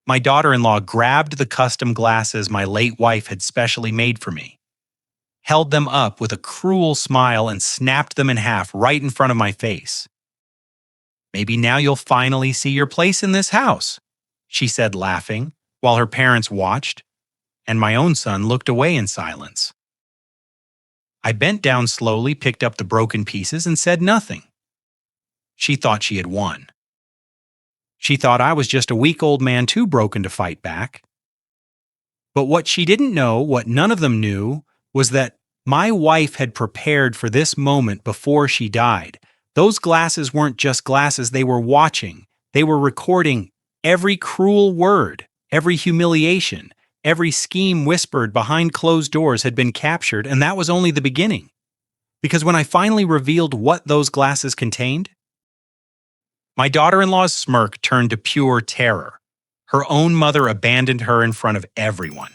My daughter-in-law grabbed the custom glasses my late wife had specially made for me, held them up with a cruel smile, and snapped them in half right in front of my face. "Maybe now you'll finally see your place in this house," she said, laughing, while her parents watched, and my own son looked away in silence. I bent down slowly, picked up the broken pieces, and said nothing. She thought she had won. She thought I was just a weak old man too broken to fight back. But what she didn't know, what none of them knew, was that my wife had prepared for this moment before she died. Those glasses weren't just glasses, they were watching. They were recording every cruel word, every humiliation, every scheme whispered behind closed doors had been captured, and that was only the beginning. Because when I finally revealed what those glasses contained, my daughter-in-law's smirk turned to pure terror. Her own mother abandoned her in front of everyone.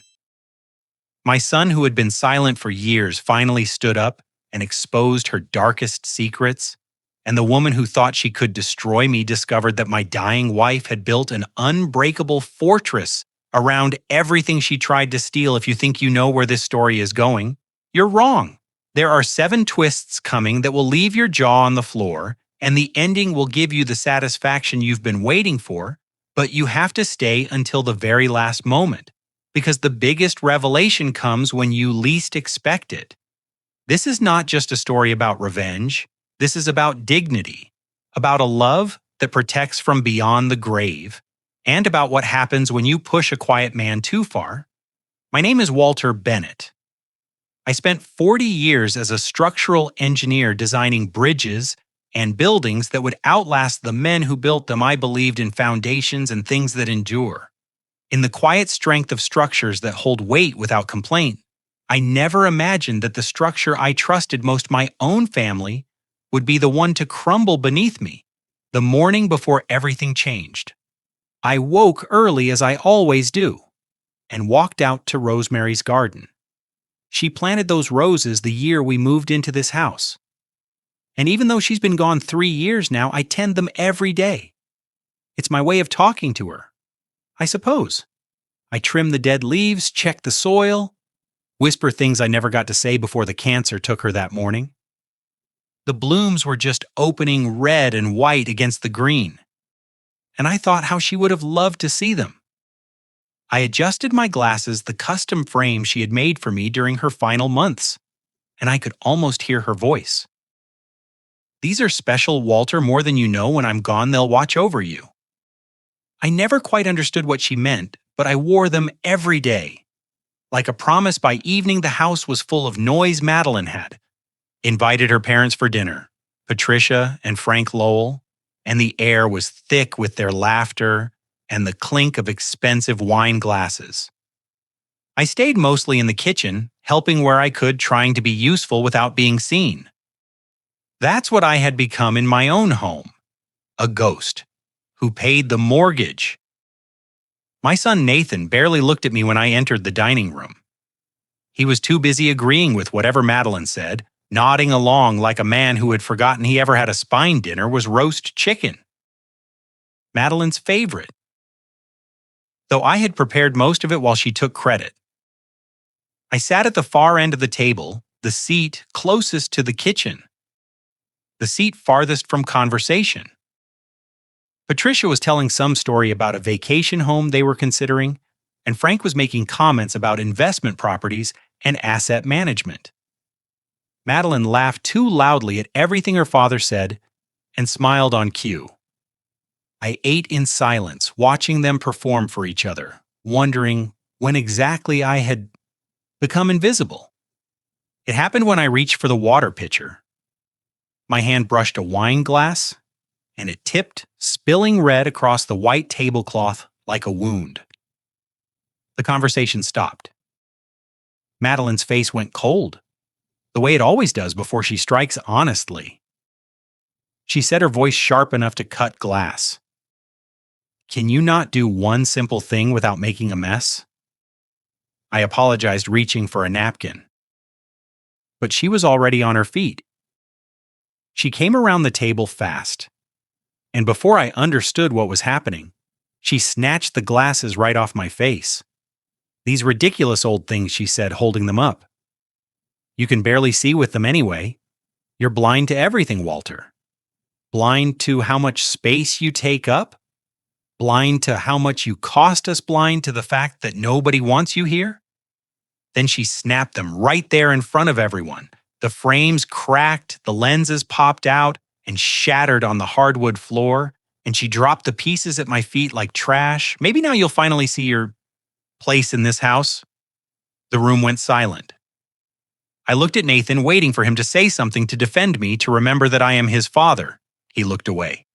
My son, who had been silent for years, finally stood up and exposed her darkest secrets, and the woman who thought she could destroy me discovered that my dying wife had built an unbreakable fortress around everything she tried to steal. If you think you know where this story is going, you're wrong. There are 7 twists coming that will leave your jaw on the floor, and the ending will give you the satisfaction you've been waiting for, but you have to stay until the very last moment, because the biggest revelation comes when you least expect it. This is not just a story about revenge. This is about dignity, about a love that protects from beyond the grave, and about what happens when you push a quiet man too far. My name is Walter Bennett. I spent 40 years as a structural engineer designing bridges and buildings that would outlast the men who built them. I believed in foundations and things that endure, in the quiet strength of structures that hold weight without complaint. I never imagined that the structure I trusted most, my own family, would be the one to crumble beneath me, the morning before everything changed. I woke early, as I always do, and walked out to Rosemary's garden. She planted those roses the year we moved into this house. And even though she's been gone 3 years now, I tend them every day. It's my way of talking to her, I suppose. I trim the dead leaves, check the soil, whisper things I never got to say before the cancer took her that morning. The blooms were just opening red and white against the green, and I thought how she would have loved to see them. I adjusted my glasses, the custom frame she had made for me during her final months, and I could almost hear her voice. "These are special, Walter. More than you know. When I'm gone, they'll watch over you." I never quite understood what she meant, but I wore them every day. Like a promise, by evening the house was full of noise. Madeline had invited her parents for dinner, Patricia and Frank Lowell, and the air was thick with their laughter and the clink of expensive wine glasses. I stayed mostly in the kitchen, helping where I could, trying to be useful without being seen. That's what I had become in my own home, a ghost who paid the mortgage. My son Nathan barely looked at me when I entered the dining room. He was too busy agreeing with whatever Madeline said, nodding along like a man who had forgotten he ever had a spine dinner was roast chicken, Madeline's favorite, though I had prepared most of it while she took credit. I sat at the far end of the table, the seat closest to the kitchen, the seat farthest from conversation. Patricia was telling some story about a vacation home they were considering, and Frank was making comments about investment properties and asset management. Madeline laughed too loudly at everything her father said and smiled on cue. I ate in silence, watching them perform for each other, wondering when exactly I had become invisible. It happened when I reached for the water pitcher. My hand brushed a wine glass, and it tipped, spilling red across the white tablecloth like a wound. The conversation stopped. Madeline's face went cold, the way it always does before she strikes honestly. She said, her voice sharp enough to cut glass. "Can you not do one simple thing without making a mess?" I apologized, reaching for a napkin. But she was already on her feet. She came around the table fast, and before I understood what was happening, She snatched the glasses right off my face. "These ridiculous old things," she said, holding them up. "You can barely see with them anyway. You're blind to everything, Walter. Blind to how much space you take up? Blind to how much you cost us? Blind to the fact that nobody wants you here?" Then she snapped them right there in front of everyone. The frames cracked, the lenses popped out and shattered on the hardwood floor, and she dropped the pieces at my feet like trash. "Maybe now you'll finally see your place in this house." The room went silent. I looked at Nathan, waiting for him to say something to defend me, to remember that I am his father. He looked away.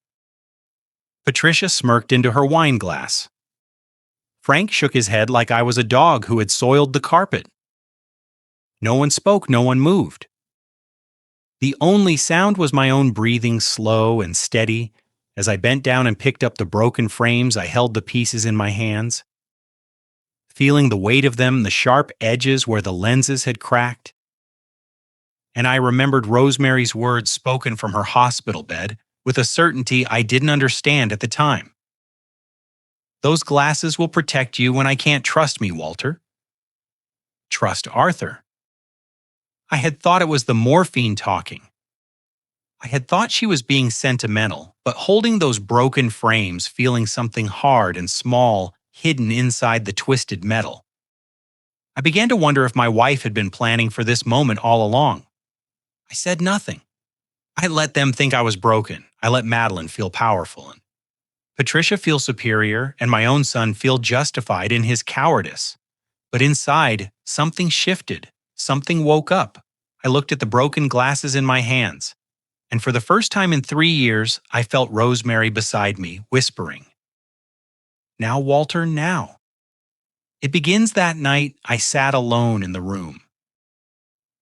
Patricia smirked into her wine glass. Frank shook his head like I was a dog who had soiled the carpet. No one spoke, no one moved. The only sound was my own breathing, slow and steady. As I bent down and picked up the broken frames, I held the pieces in my hands, feeling the weight of them, the sharp edges where the lenses had cracked. And I remembered Rosemary's words spoken from her hospital bed with a certainty I didn't understand at the time. "Those glasses will protect you when I can't trust me, Walter." Trust Arthur. I had thought it was the morphine talking. I had thought she was being sentimental, but holding those broken frames, feeling something hard and small hidden inside the twisted metal. I began to wonder if my wife had been planning for this moment all along. I said nothing. I let them think I was broken. I let Madeline feel powerful, and Patricia feel superior, and my own son feel justified in his cowardice. But inside, something shifted. Something woke up. I looked at the broken glasses in my hands, and for the first time in 3 years, I felt Rosemary beside me, whispering, "Now, Walter, now." It begins that night I sat alone in the room.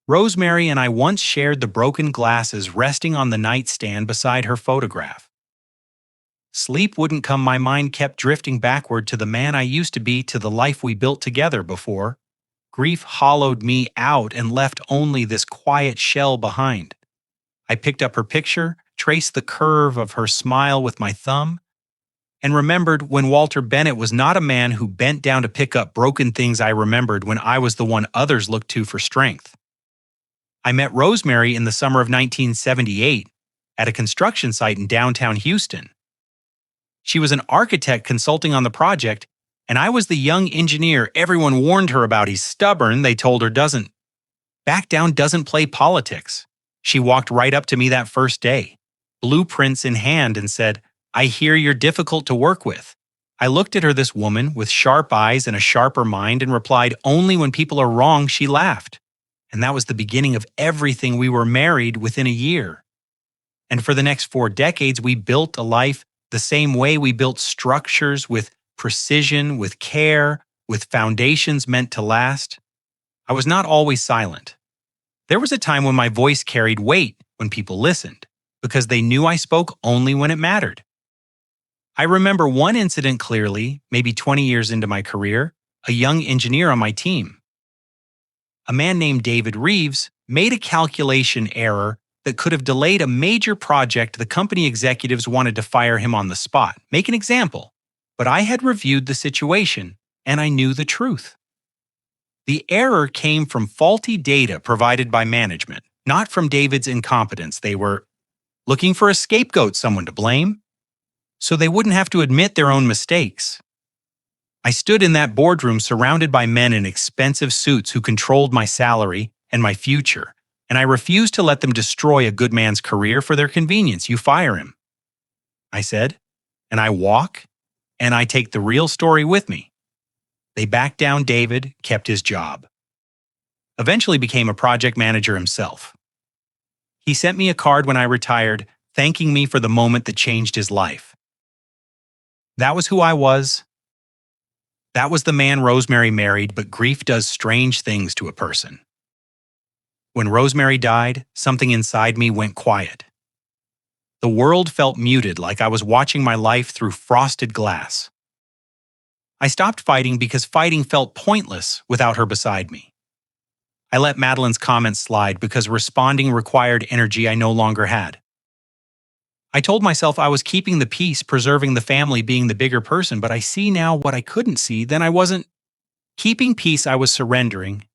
Rosemary and I once shared the broken glasses resting on the nightstand beside her photograph. Sleep wouldn't come, my mind kept drifting backward to the man I used to be, to the life we built together before. Grief hollowed me out and left only this quiet shell behind. I picked up her picture, traced the curve of her smile with my thumb, and remembered when Walter Bennett was not a man who bent down to pick up broken things. I remembered when I was the one others looked to for strength. I met Rosemary in the summer of 1978 at a construction site in downtown Houston. She was an architect consulting on the project, and I was the young engineer everyone warned her about. "He's stubborn," they told her, "doesn't back down, doesn't play politics." She walked right up to me that first day, blueprints in hand, and said, "I hear you're difficult to work with." I looked at her, this woman with sharp eyes and a sharper mind, and replied, "Only when people are wrong." She laughed. And that was the beginning of everything. We were married within a year. And for the next 4 decades, we built a life the same way we built structures, with precision, with care, with foundations meant to last. I was not always silent. There was a time when my voice carried weight when people listened, because they knew I spoke only when it mattered. I remember one incident clearly, maybe 20 years into my career, a young engineer on my team. A man named David Reeves made a calculation error that could have delayed a major project. The company executives wanted to fire him on the spot, make an example. But I had reviewed the situation, and I knew the truth. The error came from faulty data provided by management, not from David's incompetence. They were looking for a scapegoat, someone to blame, so they wouldn't have to admit their own mistakes. I stood in that boardroom surrounded by men in expensive suits who controlled my salary and my future, and I refused to let them destroy a good man's career for their convenience. "You fire him," I said, "and I walk, and I take the real story with me." They backed down. David kept his job. Eventually became a project manager himself. He sent me a card when I retired, thanking me for the moment that changed his life. That was who I was. That was the man Rosemary married, but grief does strange things to a person. When Rosemary died, something inside me went quiet. The world felt muted, like I was watching my life through frosted glass. I stopped fighting because fighting felt pointless without her beside me. I let Madeline's comments slide because responding required energy I no longer had. I told myself I was keeping the peace, preserving the family, being the bigger person, but I see now what I couldn't see. Then I wasn't keeping peace, I was surrendering.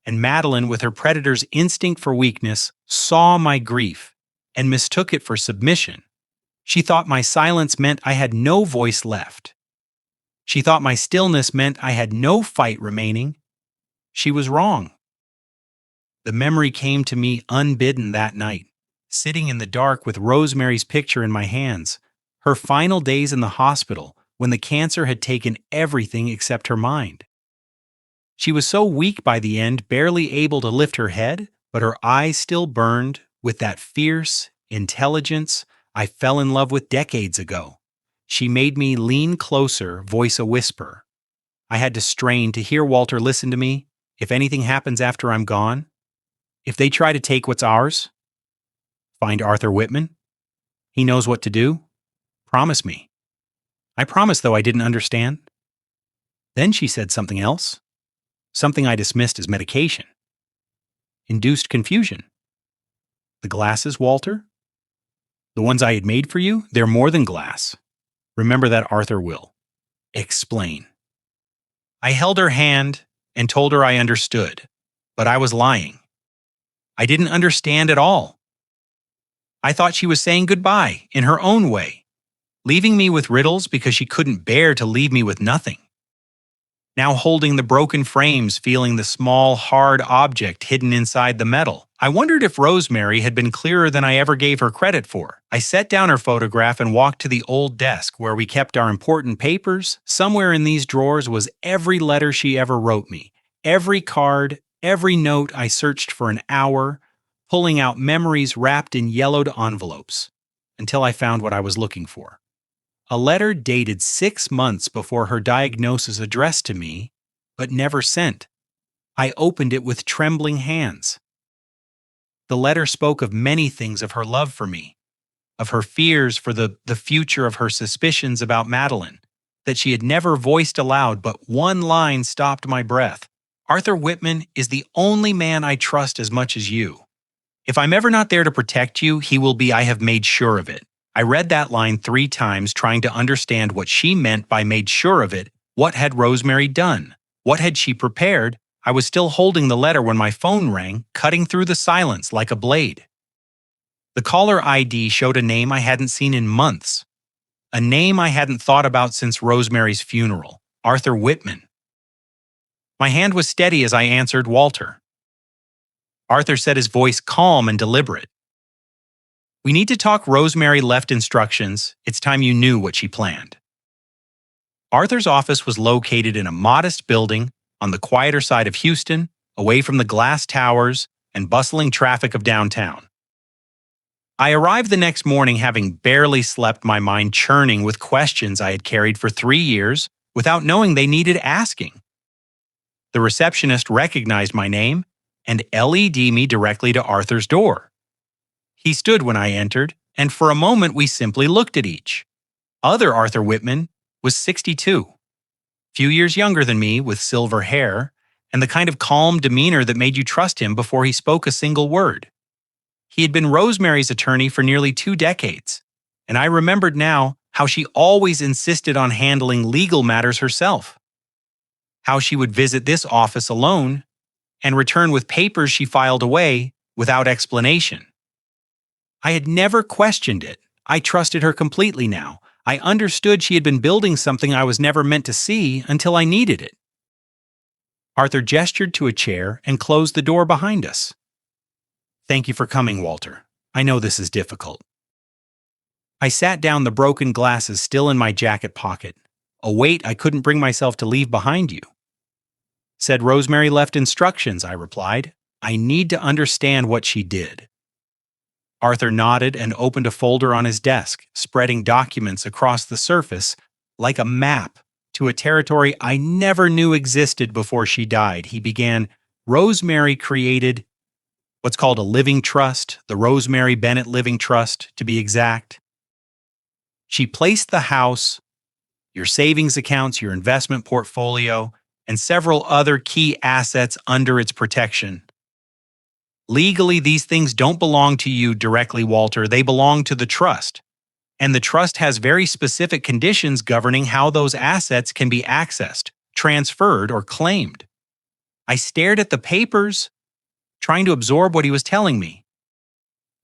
And Madeline, with her predator's instinct for weakness, saw my grief and mistook it for submission. She thought my silence meant I had no voice left. She thought my stillness meant I had no fight remaining. She was wrong. The memory came to me unbidden that night, sitting in the dark with Rosemary's picture in my hands, her final days in the hospital when the cancer had taken everything except her mind. She was so weak by the end, barely able to lift her head, but her eyes still burned with that fierce intelligence I fell in love with decades ago. She made me lean closer, voice a whisper. I had to strain to hear Walter listen to me. If anything happens after I'm gone, if they try to take what's ours, find Arthur Whitman. He knows what to do. Promise me. I promised, though I didn't understand. Then she said something else, something I dismissed as medication. Induced confusion. The glasses, Walter? The ones I had made for you? They're more than glass. Remember that Arthur will. Explain. I held her hand and told her I understood, but I was lying. I didn't understand at all. I thought she was saying goodbye in her own way, leaving me with riddles because she couldn't bear to leave me with nothing. Now holding the broken frames, feeling the small, hard object hidden inside the metal, I wondered if Rosemary had been clearer than I ever gave her credit for. I set down her photograph and walked to the old desk where we kept our important papers. Somewhere in these drawers was every letter she ever wrote me, every card, every note I searched for an hour, pulling out memories wrapped in yellowed envelopes, until I found what I was looking for. A letter dated 6 months before her diagnosis addressed to me, but never sent. I opened it with trembling hands. The letter spoke of many things, of her love for me, of her fears for the future, of her suspicions about Madeline, that she had never voiced aloud, but one line stopped my breath. Arthur Whitman is the only man I trust as much as you. If I'm ever not there to protect you, he will be. I have made sure of it. I read that line 3 times, trying to understand what she meant by made sure of it. What had Rosemary done? What had she prepared? I was still holding the letter when my phone rang, cutting through the silence like a blade. The caller ID showed a name I hadn't seen in months. A name I hadn't thought about since Rosemary's funeral. Arthur Whitman. My hand was steady as I answered, Walter. Arthur said, his voice calm and deliberate. We need to talk. Rosemary left instructions. It's time you knew what she planned. Arthur's office was located in a modest building on the quieter side of Houston, away from the glass towers and bustling traffic of downtown. I arrived the next morning having barely slept, my mind churning with questions I had carried for 3 years without knowing they needed asking. The receptionist recognized my name and LED'd me directly to Arthur's door. He stood when I entered, and for a moment we simply looked at each. Other Arthur Whitman was 62, few years younger than me, with silver hair and the kind of calm demeanor that made you trust him before he spoke a single word. He had been Rosemary's attorney for nearly 2 decades, and I remembered now how she always insisted on handling legal matters herself. How she would visit this office alone and return with papers she filed away without explanation. I had never questioned it. I trusted her completely now. I understood she had been building something I was never meant to see until I needed it. Arthur gestured to a chair and closed the door behind us. Thank you for coming, Walter. I know this is difficult. I sat down, the broken glasses still in my jacket pocket, a weight I couldn't bring myself to leave behind you. Said Rosemary left instructions, I replied. I need to understand what she did. Arthur nodded and opened a folder on his desk, spreading documents across the surface like a map to a territory I never knew existed before she died. He began, Rosemary created what's called a living trust, the Rosemary Bennett Living Trust, to be exact. She placed the house, your savings accounts, your investment portfolio, and several other key assets under its protection. Legally, these things don't belong to you directly, Walter. They belong to the trust. And the trust has very specific conditions governing how those assets can be accessed, transferred, or claimed. I stared at the papers, trying to absorb what he was telling me.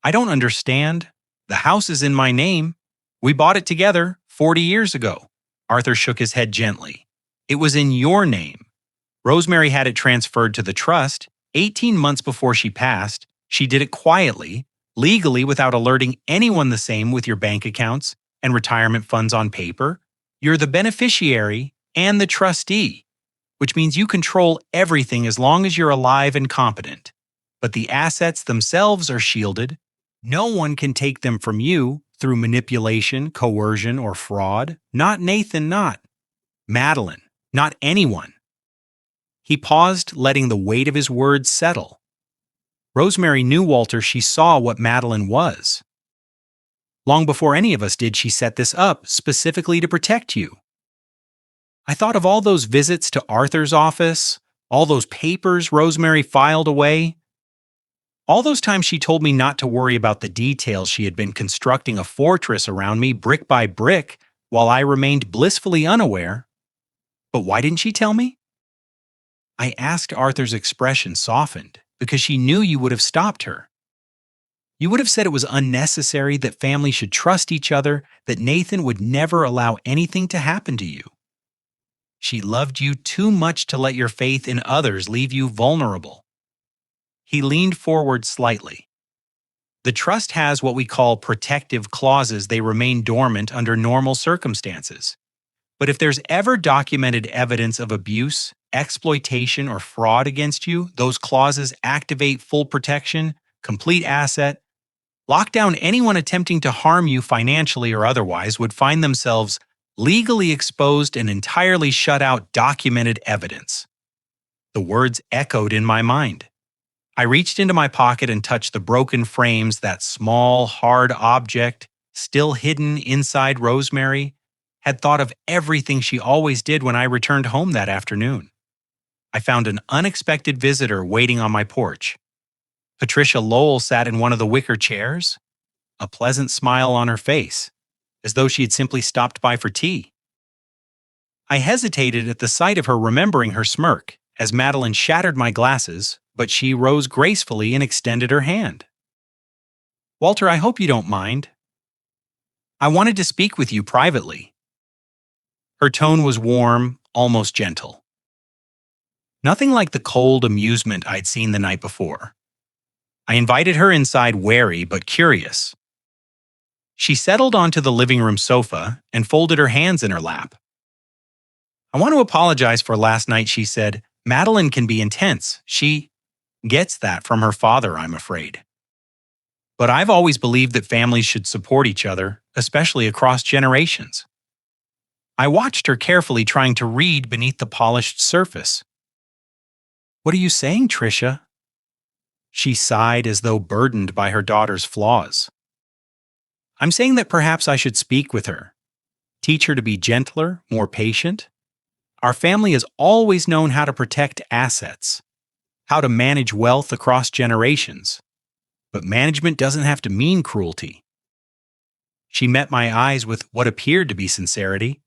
I don't understand. The house is in my name. We bought it together 40 years ago. Arthur shook his head gently. It was in your name. Rosemary had it transferred to the trust 18 months before she passed. She did it quietly, legally, without alerting anyone. The same with your bank accounts and retirement funds on paper. You're the beneficiary and the trustee, which means you control everything as long as you're alive and competent. But the assets themselves are shielded. No one can take them from you through manipulation, coercion, or fraud. Not Nathan, not Madeline, not anyone. He paused, letting the weight of his words settle. Rosemary knew, Walter. She saw what Madeline was. Long before any of us did, she set this up specifically to protect you. I thought of all those visits to Arthur's office, all those papers Rosemary filed away. All those times she told me not to worry about the details. She had been constructing a fortress around me brick by brick while I remained blissfully unaware. But why didn't she tell me? I asked. Arthur's expression softened because she knew you would have stopped her. You would have said it was unnecessary, that families should trust each other, that Nathan would never allow anything to happen to you. She loved you too much to let your faith in others leave you vulnerable. He leaned forward slightly. The trust has what we call protective clauses. They remain dormant under normal circumstances. But if there's ever documented evidence of abuse, exploitation, or fraud against you, those clauses activate full protection, complete asset. Lock down. Anyone attempting to harm you financially or otherwise would find themselves legally exposed and entirely shut out. Documented evidence. The words echoed in my mind. I reached into my pocket and touched the broken frames. That small, hard object, still hidden inside Rosemary, had thought of everything she always did when I returned home that afternoon. I found an unexpected visitor waiting on my porch. Patricia Lowell sat in one of the wicker chairs, a pleasant smile on her face, as though she had simply stopped by for tea. I hesitated at the sight of her, remembering her smirk, as Madeline shattered my glasses, but she rose gracefully and extended her hand. Walter, I hope you don't mind. I wanted to speak with you privately. Her tone was warm, almost gentle. Nothing like the cold amusement I'd seen the night before. I invited her inside, wary but curious. She settled onto the living room sofa and folded her hands in her lap. I want to apologize for last night, she said. Madeline can be intense. She gets that from her father, I'm afraid. But I've always believed that families should support each other, especially across generations. I watched her carefully, trying to read beneath the polished surface. What are you saying, Tricia? She sighed, as though burdened by her daughter's flaws. I'm saying that perhaps I should speak with her, teach her to be gentler, more patient. Our family has always known how to protect assets, how to manage wealth across generations. But management doesn't have to mean cruelty. She met my eyes with what appeared to be sincerity.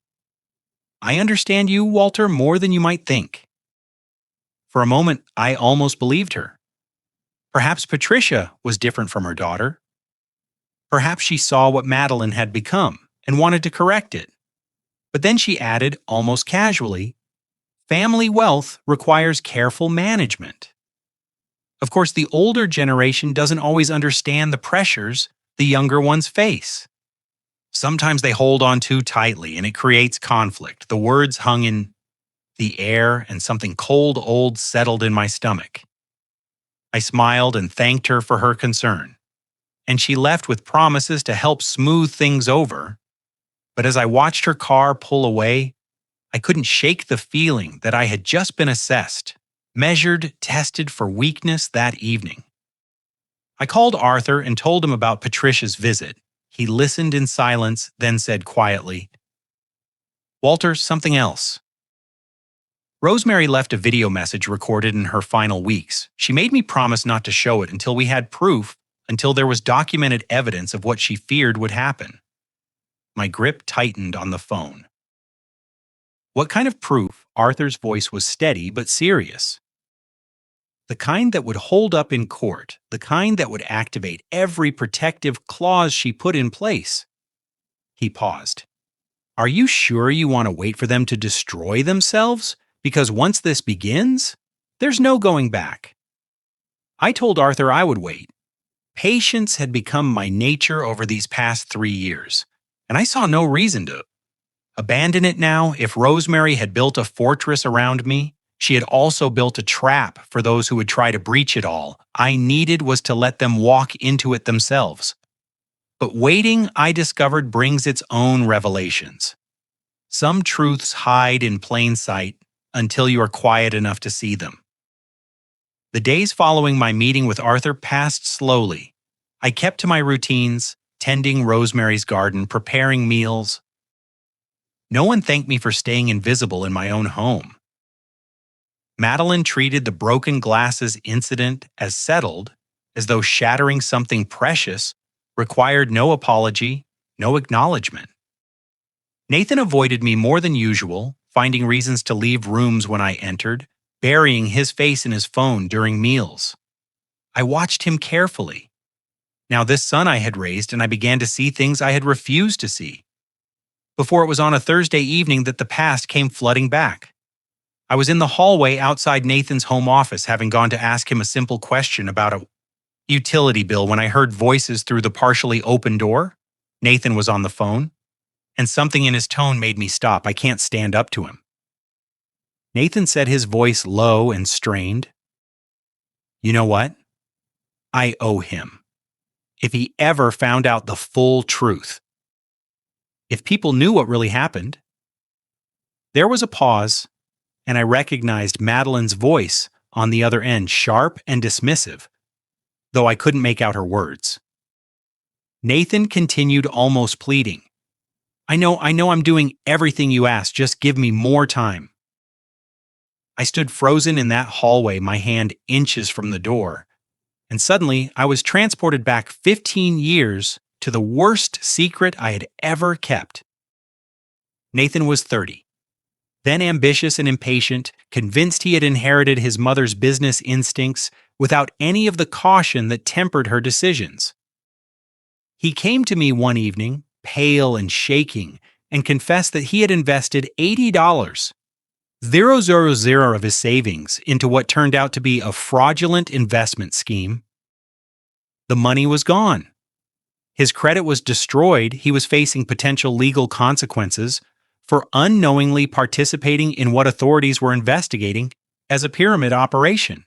I understand you, Walter, more than you might think. For a moment, I almost believed her. Perhaps Patricia was different from her daughter. Perhaps she saw what Madeline had become and wanted to correct it. But then she added, almost casually, family wealth requires careful management. Of course, the older generation doesn't always understand the pressures the younger ones face. Sometimes they hold on too tightly and it creates conflict. The words hung in the air and something cold old settled in my stomach. I smiled and thanked her for her concern, and she left with promises to help smooth things over. But as I watched her car pull away, I couldn't shake the feeling that I had just been assessed, measured, tested for weakness that evening. I called Arthur and told him about Patricia's visit. He listened in silence, then said quietly, Walter, something else. Rosemary left a video message recorded in her final weeks. She made me promise not to show it until we had proof, until there was documented evidence of what she feared would happen. My grip tightened on the phone. What kind of proof? Arthur's voice was steady but serious. The kind that would hold up in court, the kind that would activate every protective clause she put in place. He paused. Are you sure you want to wait for them to destroy themselves? Because once this begins, there's no going back. I told Arthur I would wait. Patience had become my nature over these past 3 years, and I saw no reason to abandon it now. If Rosemary had built a fortress around me, she had also built a trap for those who would try to breach it all. I needed was to let them walk into it themselves. But waiting, I discovered, brings its own revelations. Some truths hide in plain sight until you are quiet enough to see them. The days following my meeting with Arthur passed slowly. I kept to my routines, tending Rosemary's garden, preparing meals. No one thanked me for staying invisible in my own home. Madeline treated the broken glasses incident as settled, as though shattering something precious required no apology, no acknowledgement. Nathan avoided me more than usual, finding reasons to leave rooms when I entered, burying his face in his phone during meals. I watched him carefully. Now this son I had raised, and I began to see things I had refused to see. Before it was on a Thursday evening that the past came flooding back. I was in the hallway outside Nathan's home office, having gone to ask him a simple question about a utility bill when I heard voices through the partially open door. Nathan was on the phone, and something in his tone made me stop. I can't stand up to him. Nathan said, his voice low and strained, "You know what? I owe him. If he ever found out the full truth. If people knew what really happened." There was a pause, and I recognized Madeline's voice on the other end, sharp and dismissive, though I couldn't make out her words. Nathan continued, almost pleading. I know I'm doing everything you asked. Just give me more time." I stood frozen in that hallway, my hand inches from the door, and suddenly I was transported back 15 years to the worst secret I had ever kept. Nathan was 30, then ambitious and impatient, convinced he had inherited his mother's business instincts without any of the caution that tempered her decisions. He came to me one evening, pale and shaking, and confessed that he had invested $80, 000 of his savings, into what turned out to be a fraudulent investment scheme. The money was gone. His credit was destroyed. He was facing potential legal consequences for unknowingly participating in what authorities were investigating as a pyramid operation.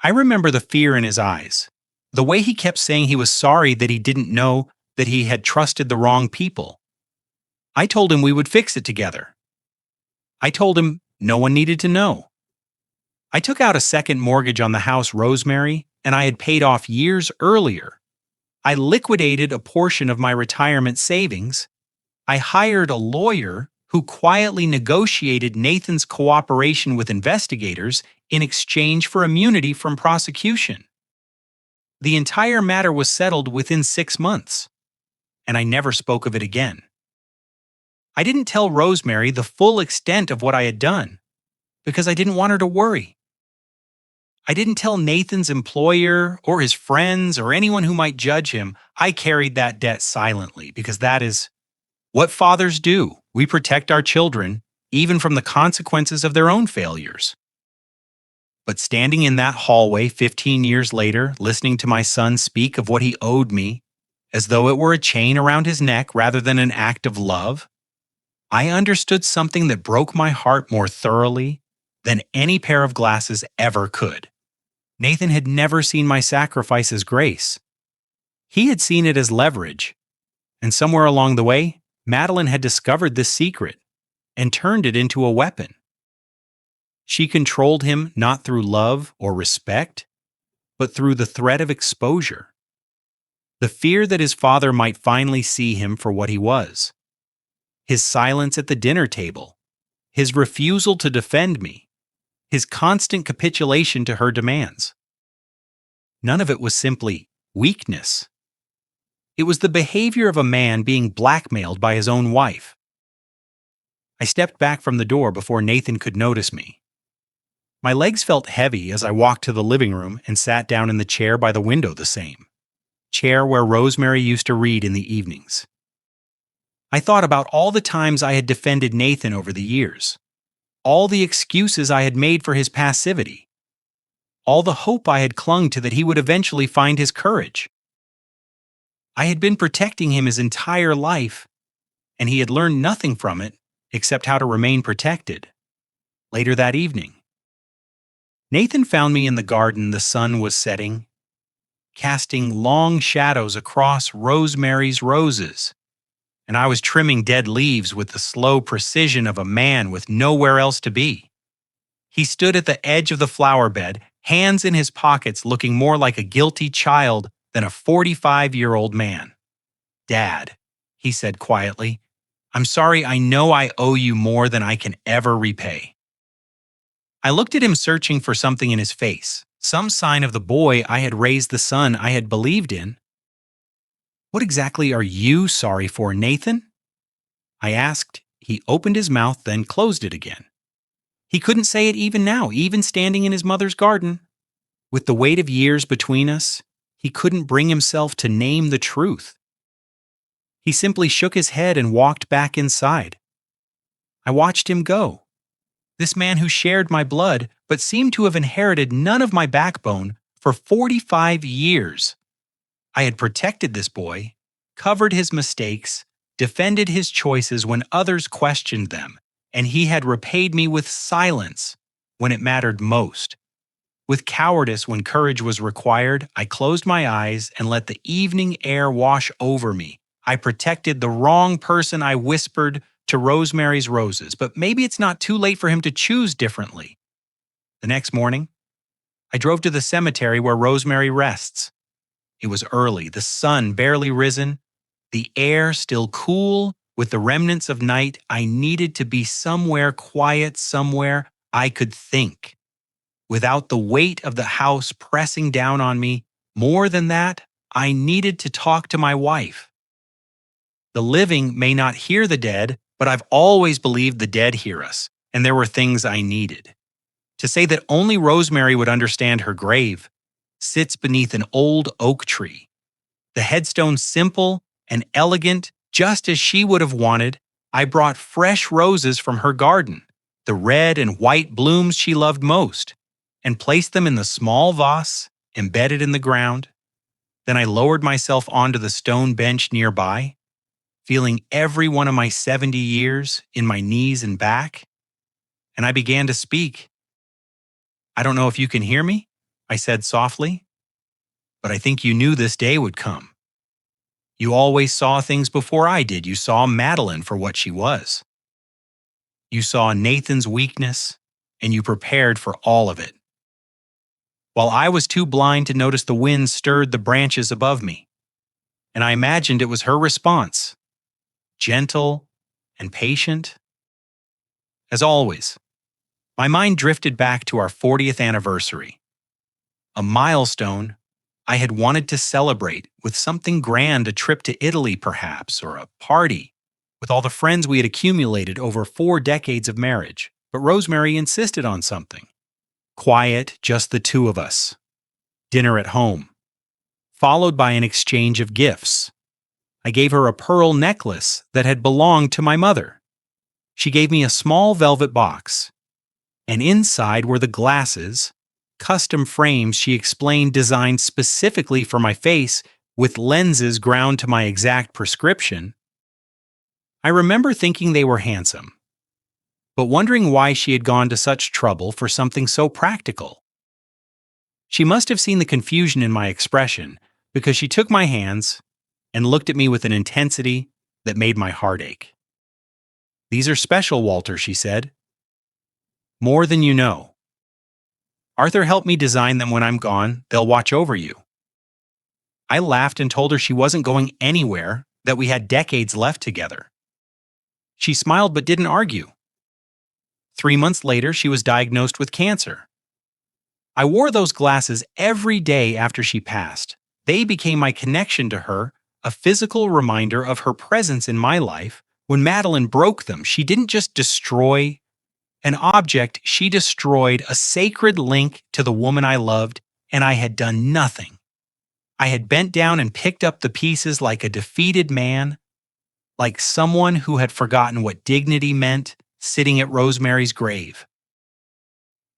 I remember the fear in his eyes, the way he kept saying he was sorry that he didn't know, that he had trusted the wrong people. I told him we would fix it together. I told him no one needed to know. I took out a second mortgage on the house Rosemary and I had paid off years earlier. I liquidated a portion of my retirement savings. I hired a lawyer who quietly negotiated Nathan's cooperation with investigators in exchange for immunity from prosecution. The entire matter was settled within 6 months, and I never spoke of it again. I didn't tell Rosemary the full extent of what I had done, because I didn't want her to worry. I didn't tell Nathan's employer or his friends or anyone who might judge him. I carried that debt silently, because that is what fathers do. We protect our children, even from the consequences of their own failures. But standing in that hallway 15 years later, listening to my son speak of what he owed me, as though it were a chain around his neck rather than an act of love, I understood something that broke my heart more thoroughly than any pair of glasses ever could. Nathan had never seen my sacrifice as grace. He had seen it as leverage. And somewhere along the way, Madeline had discovered this secret and turned it into a weapon. She controlled him not through love or respect, but through the threat of exposure. The fear that his father might finally see him for what he was. His silence at the dinner table, his refusal to defend me, his constant capitulation to her demands. None of it was simply weakness. It was the behavior of a man being blackmailed by his own wife. I stepped back from the door before Nathan could notice me. My legs felt heavy as I walked to the living room and sat down in the chair by the window, the same chair where Rosemary used to read in the evenings. I thought about all the times I had defended Nathan over the years, all the excuses I had made for his passivity, all the hope I had clung to that he would eventually find his courage. I had been protecting him his entire life, and he had learned nothing from it except how to remain protected. Later that evening, Nathan found me in the garden. The sun was setting, casting long shadows across Rosemary's roses, and I was trimming dead leaves with the slow precision of a man with nowhere else to be. He stood at the edge of the flower bed, hands in his pockets, looking more like a guilty child than a 45-year-old man. "Dad," he said quietly, "I'm sorry. I know I owe you more than I can ever repay." I looked at him, searching for something in his face, some sign of the boy I had raised, the son I had believed in. "What exactly are you sorry for, Nathan?" I asked. He opened his mouth, then closed it again. He couldn't say it even now, even standing in his mother's garden. With the weight of years between us, he couldn't bring himself to name the truth. He simply shook his head and walked back inside. I watched him go. This man who shared my blood, but seemed to have inherited none of my backbone for 45 years. I had protected this boy, covered his mistakes, defended his choices when others questioned them, and he had repaid me with silence when it mattered most. With cowardice when courage was required, I closed my eyes and let the evening air wash over me. I protected the wrong person. I whispered to Rosemary's roses, but maybe it's not too late for him to choose differently. The next morning, I drove to the cemetery where Rosemary rests. It was early, the sun barely risen, the air still cool with the remnants of night. I needed to be somewhere quiet, somewhere I could think, without the weight of the house pressing down on me. More than that, I needed to talk to my wife. The living may not hear the dead, but I've always believed the dead hear us, and there were things I needed. To say that only Rosemary would understand her grave sits beneath an old oak tree. The headstone simple and elegant, just as she would have wanted. I brought fresh roses from her garden, the red and white blooms she loved most, and placed them in the small vase embedded in the ground. Then I lowered myself onto the stone bench nearby, feeling every one of my 70 years in my knees and back, and I began to speak. "I don't know if you can hear me," I said softly, "but I think you knew this day would come. You always saw things before I did. You saw Madeline for what she was. You saw Nathan's weakness, and you prepared for all of it. While I was too blind to notice, the wind stirred the branches above me, and I imagined it was her response, gentle and patient. As always, my mind drifted back to our 40th anniversary, a milestone I had wanted to celebrate with something grand, a trip to Italy perhaps, or a party with all the friends we had accumulated over 4 decades of marriage. But Rosemary insisted on something. Quiet, just the two of us. Dinner at home, followed by an exchange of gifts. I gave her a pearl necklace that had belonged to my mother. She gave me a small velvet box, and inside were the glasses, custom frames she explained designed specifically for my face with lenses ground to my exact prescription. I remember thinking they were handsome, but wondering why she had gone to such trouble for something so practical. She must have seen the confusion in my expression, because she took my hands and looked at me with an intensity that made my heart ache. "These are special, Walter," she said. "More than you know. Arthur helped me design them. When I'm gone, they'll watch over you." I laughed and told her she wasn't going anywhere, that we had decades left together. She smiled but didn't argue. 3 months later, she was diagnosed with cancer. I wore those glasses every day after she passed. They became my connection to her, a physical reminder of her presence in my life. When Madeline broke them, she didn't just destroy an object, she destroyed a sacred link to the woman I loved, and I had done nothing. I had bent down and picked up the pieces like a defeated man, like someone who had forgotten what dignity meant, sitting at Rosemary's grave.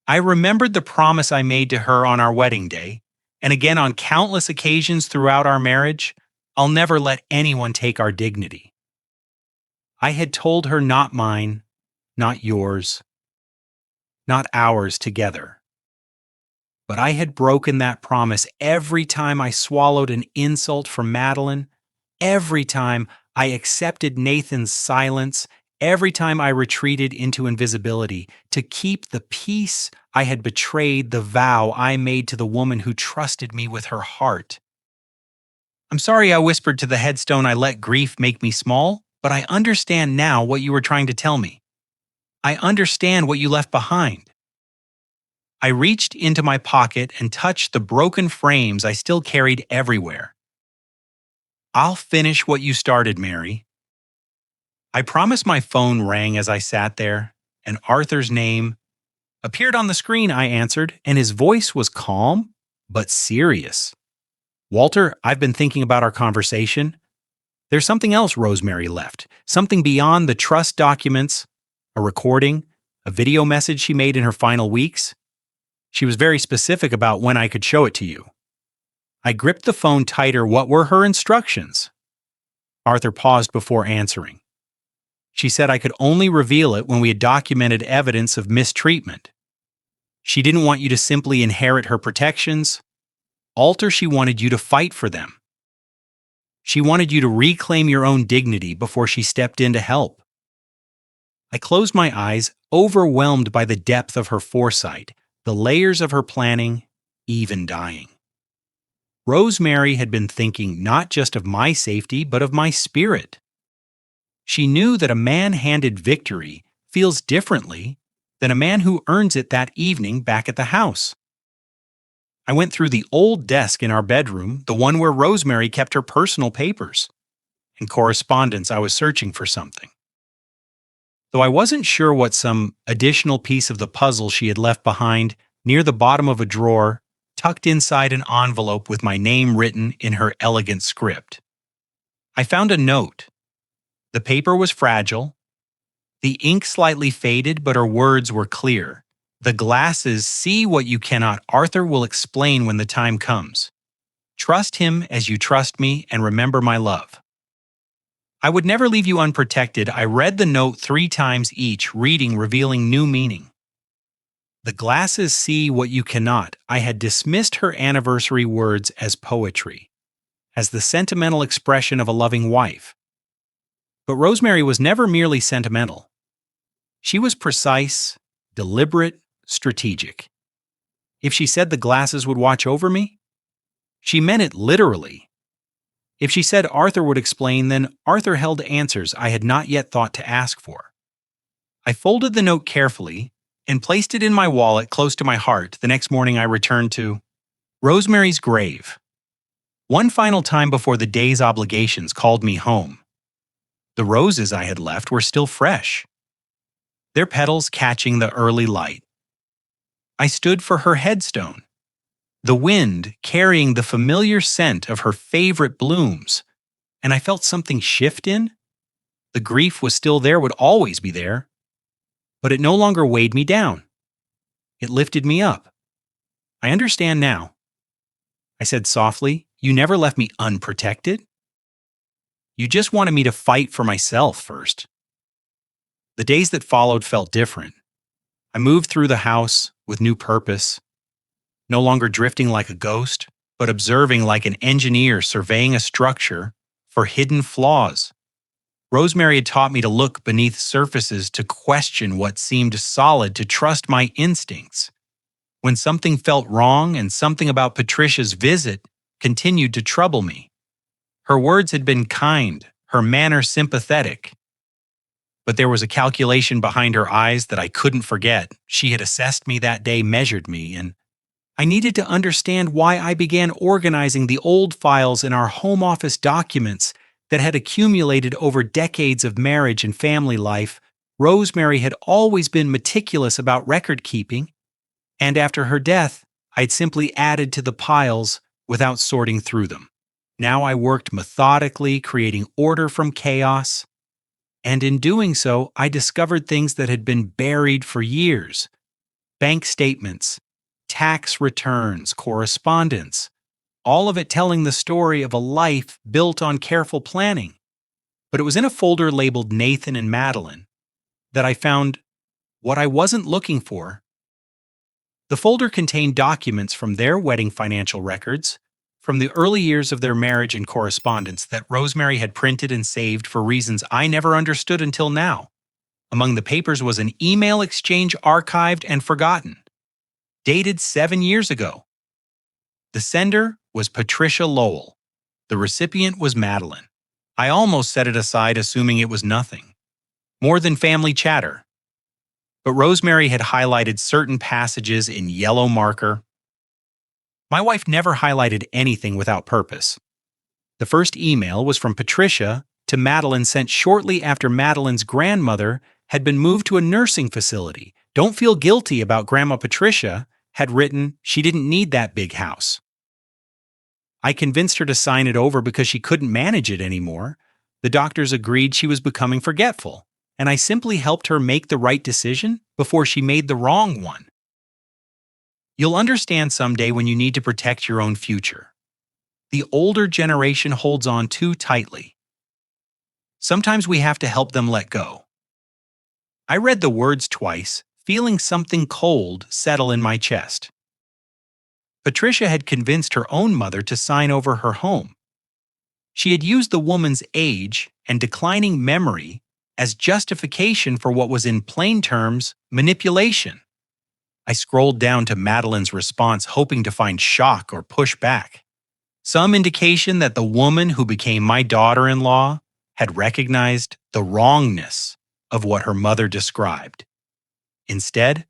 I remembered the promise I made to her on our wedding day, and again on countless occasions throughout our marriage. I'll never let anyone take our dignity. I had told her not mine, not yours, not ours together. But I had broken that promise every time I swallowed an insult from Madeline, every time I accepted Nathan's silence, every time I retreated into invisibility to keep the peace I had betrayed, the vow I made to the woman who trusted me with her heart. I'm sorry I whispered to the headstone I let grief make me small, but I understand now what you were trying to tell me. I understand what you left behind. I reached into my pocket and touched the broken frames I still carried everywhere. I'll finish what you started, Mary. I promise. My phone rang as I sat there, and Arthur's name appeared on the screen. I answered, and his voice was calm but serious. Walter, I've been thinking about our conversation. There's something else Rosemary left, something beyond the trust documents, a recording, a video message she made in her final weeks. She was very specific about when I could show it to you. I gripped the phone tighter. What were her instructions? Arthur paused before answering. She said I could only reveal it when we had documented evidence of mistreatment. She didn't want you to simply inherit her protections. Alter, she wanted you to fight for them. She wanted you to reclaim your own dignity before she stepped in to help. I closed my eyes, overwhelmed by the depth of her foresight, the layers of her planning, even dying. Rosemary had been thinking not just of my safety, but of my spirit. She knew that a man-handed victory feels differently than a man who earns it that evening back at the house. I went through the old desk in our bedroom, the one where Rosemary kept her personal papers and correspondence. I was searching for something. Though I wasn't sure what, some additional piece of the puzzle she had left behind near the bottom of a drawer, tucked inside an envelope with my name written in her elegant script. I found a note. The paper was fragile, the ink slightly faded, but her words were clear. The glasses see what you cannot. Arthur will explain when the time comes. Trust him as you trust me, and remember my love. I would never leave you unprotected. I read the note 3 times each, reading revealing new meaning. The glasses see what you cannot. I had dismissed her anniversary words as poetry, as the sentimental expression of a loving wife. But Rosemary was never merely sentimental. She was precise, deliberate, strategic. If she said the glasses would watch over me, she meant it literally. If she said Arthur would explain, then Arthur held answers I had not yet thought to ask for. I folded the note carefully and placed it in my wallet close to my heart. The next morning I returned to Rosemary's grave. One final time before the day's obligations called me home. The roses I had left were still fresh, their petals catching the early light. I stood for her headstone, the wind carrying the familiar scent of her favorite blooms, and I felt something shift in. The grief was still there, would always be there, but it no longer weighed me down. It lifted me up. I understand now. I said softly, you never left me unprotected. You just wanted me to fight for myself first. The days that followed felt different. I moved through the house with new purpose, no longer drifting like a ghost, but observing like an engineer surveying a structure for hidden flaws. Rosemary had taught me to look beneath surfaces, to question what seemed solid, to trust my instincts. When something felt wrong, and something about Patricia's visit continued to trouble me. Her words had been kind, her manner sympathetic. But there was a calculation behind her eyes that I couldn't forget. She had assessed me that day, measured me, and I needed to understand why I began organizing the old files in our home office documents that had accumulated over decades of marriage and family life. Rosemary had always been meticulous about record keeping, and after her death, I'd simply added to the piles without sorting through them. Now I worked methodically, creating order from chaos, and in doing so, I discovered things that had been buried for years: bank statements, tax returns, correspondence, all of it telling the story of a life built on careful planning. But it was in a folder labeled Nathan and Madeline that I found what I wasn't looking for. The folder contained documents from their wedding financial records, from the early years of their marriage and correspondence that Rosemary had printed and saved for reasons I never understood until now. Among the papers was an email exchange archived and forgotten, dated 7 years ago. The sender was Patricia Lowell. The recipient was Madeline. I almost set it aside, assuming it was nothing more than family chatter. But Rosemary had highlighted certain passages in yellow marker. My wife never highlighted anything without purpose. The first email was from Patricia to Madeline, sent shortly after Madeline's grandmother had been moved to a nursing facility. "Don't feel guilty about Grandma Patricia," had written. "She didn't need that big house." I convinced her to sign it over because she couldn't manage it anymore. The doctors agreed she was becoming forgetful, and I simply helped her make the right decision before she made the wrong one. You'll understand someday when you need to protect your own future. The older generation holds on too tightly. Sometimes we have to help them let go. I read the words twice, feeling something cold settle in my chest. Patricia had convinced her own mother to sign over her home. She had used the woman's age and declining memory as justification for what was, in plain terms, manipulation. I scrolled down to Madeline's response, hoping to find shock or pushback. Some indication that the woman who became my daughter-in-law had recognized the wrongness of what her mother described. Instead,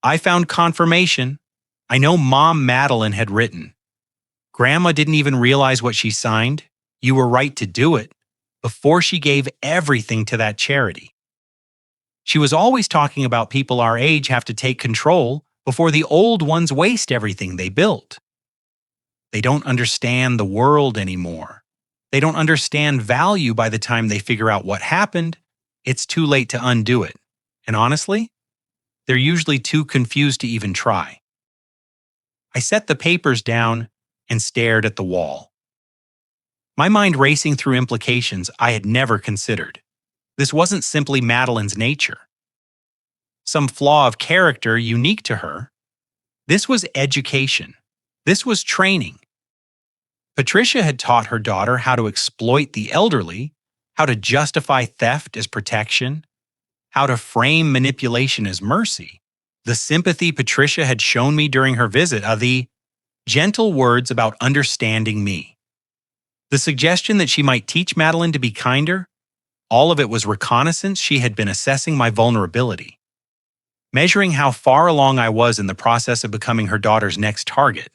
I found confirmation. I know Mom Madeline had written, "Grandma didn't even realize what she signed. You were right to do it," before she gave everything to that charity. She was always talking about people our age have to take control before the old ones waste everything they built. They don't understand the world anymore. They don't understand value by the time they figure out what happened. It's too late to undo it. And honestly, they're usually too confused to even try. I set the papers down and stared at the wall, my mind racing through implications I had never considered. This wasn't simply Madeline's nature, some flaw of character unique to her. This was education. This was training. Patricia had taught her daughter how to exploit the elderly, how to justify theft as protection, how to frame manipulation as mercy. The sympathy Patricia had shown me during her visit, the gentle words about understanding me. The suggestion that she might teach Madeline to be kinder, all of it was reconnaissance. She had been assessing my vulnerability, measuring how far along I was in the process of becoming her daughter's next target.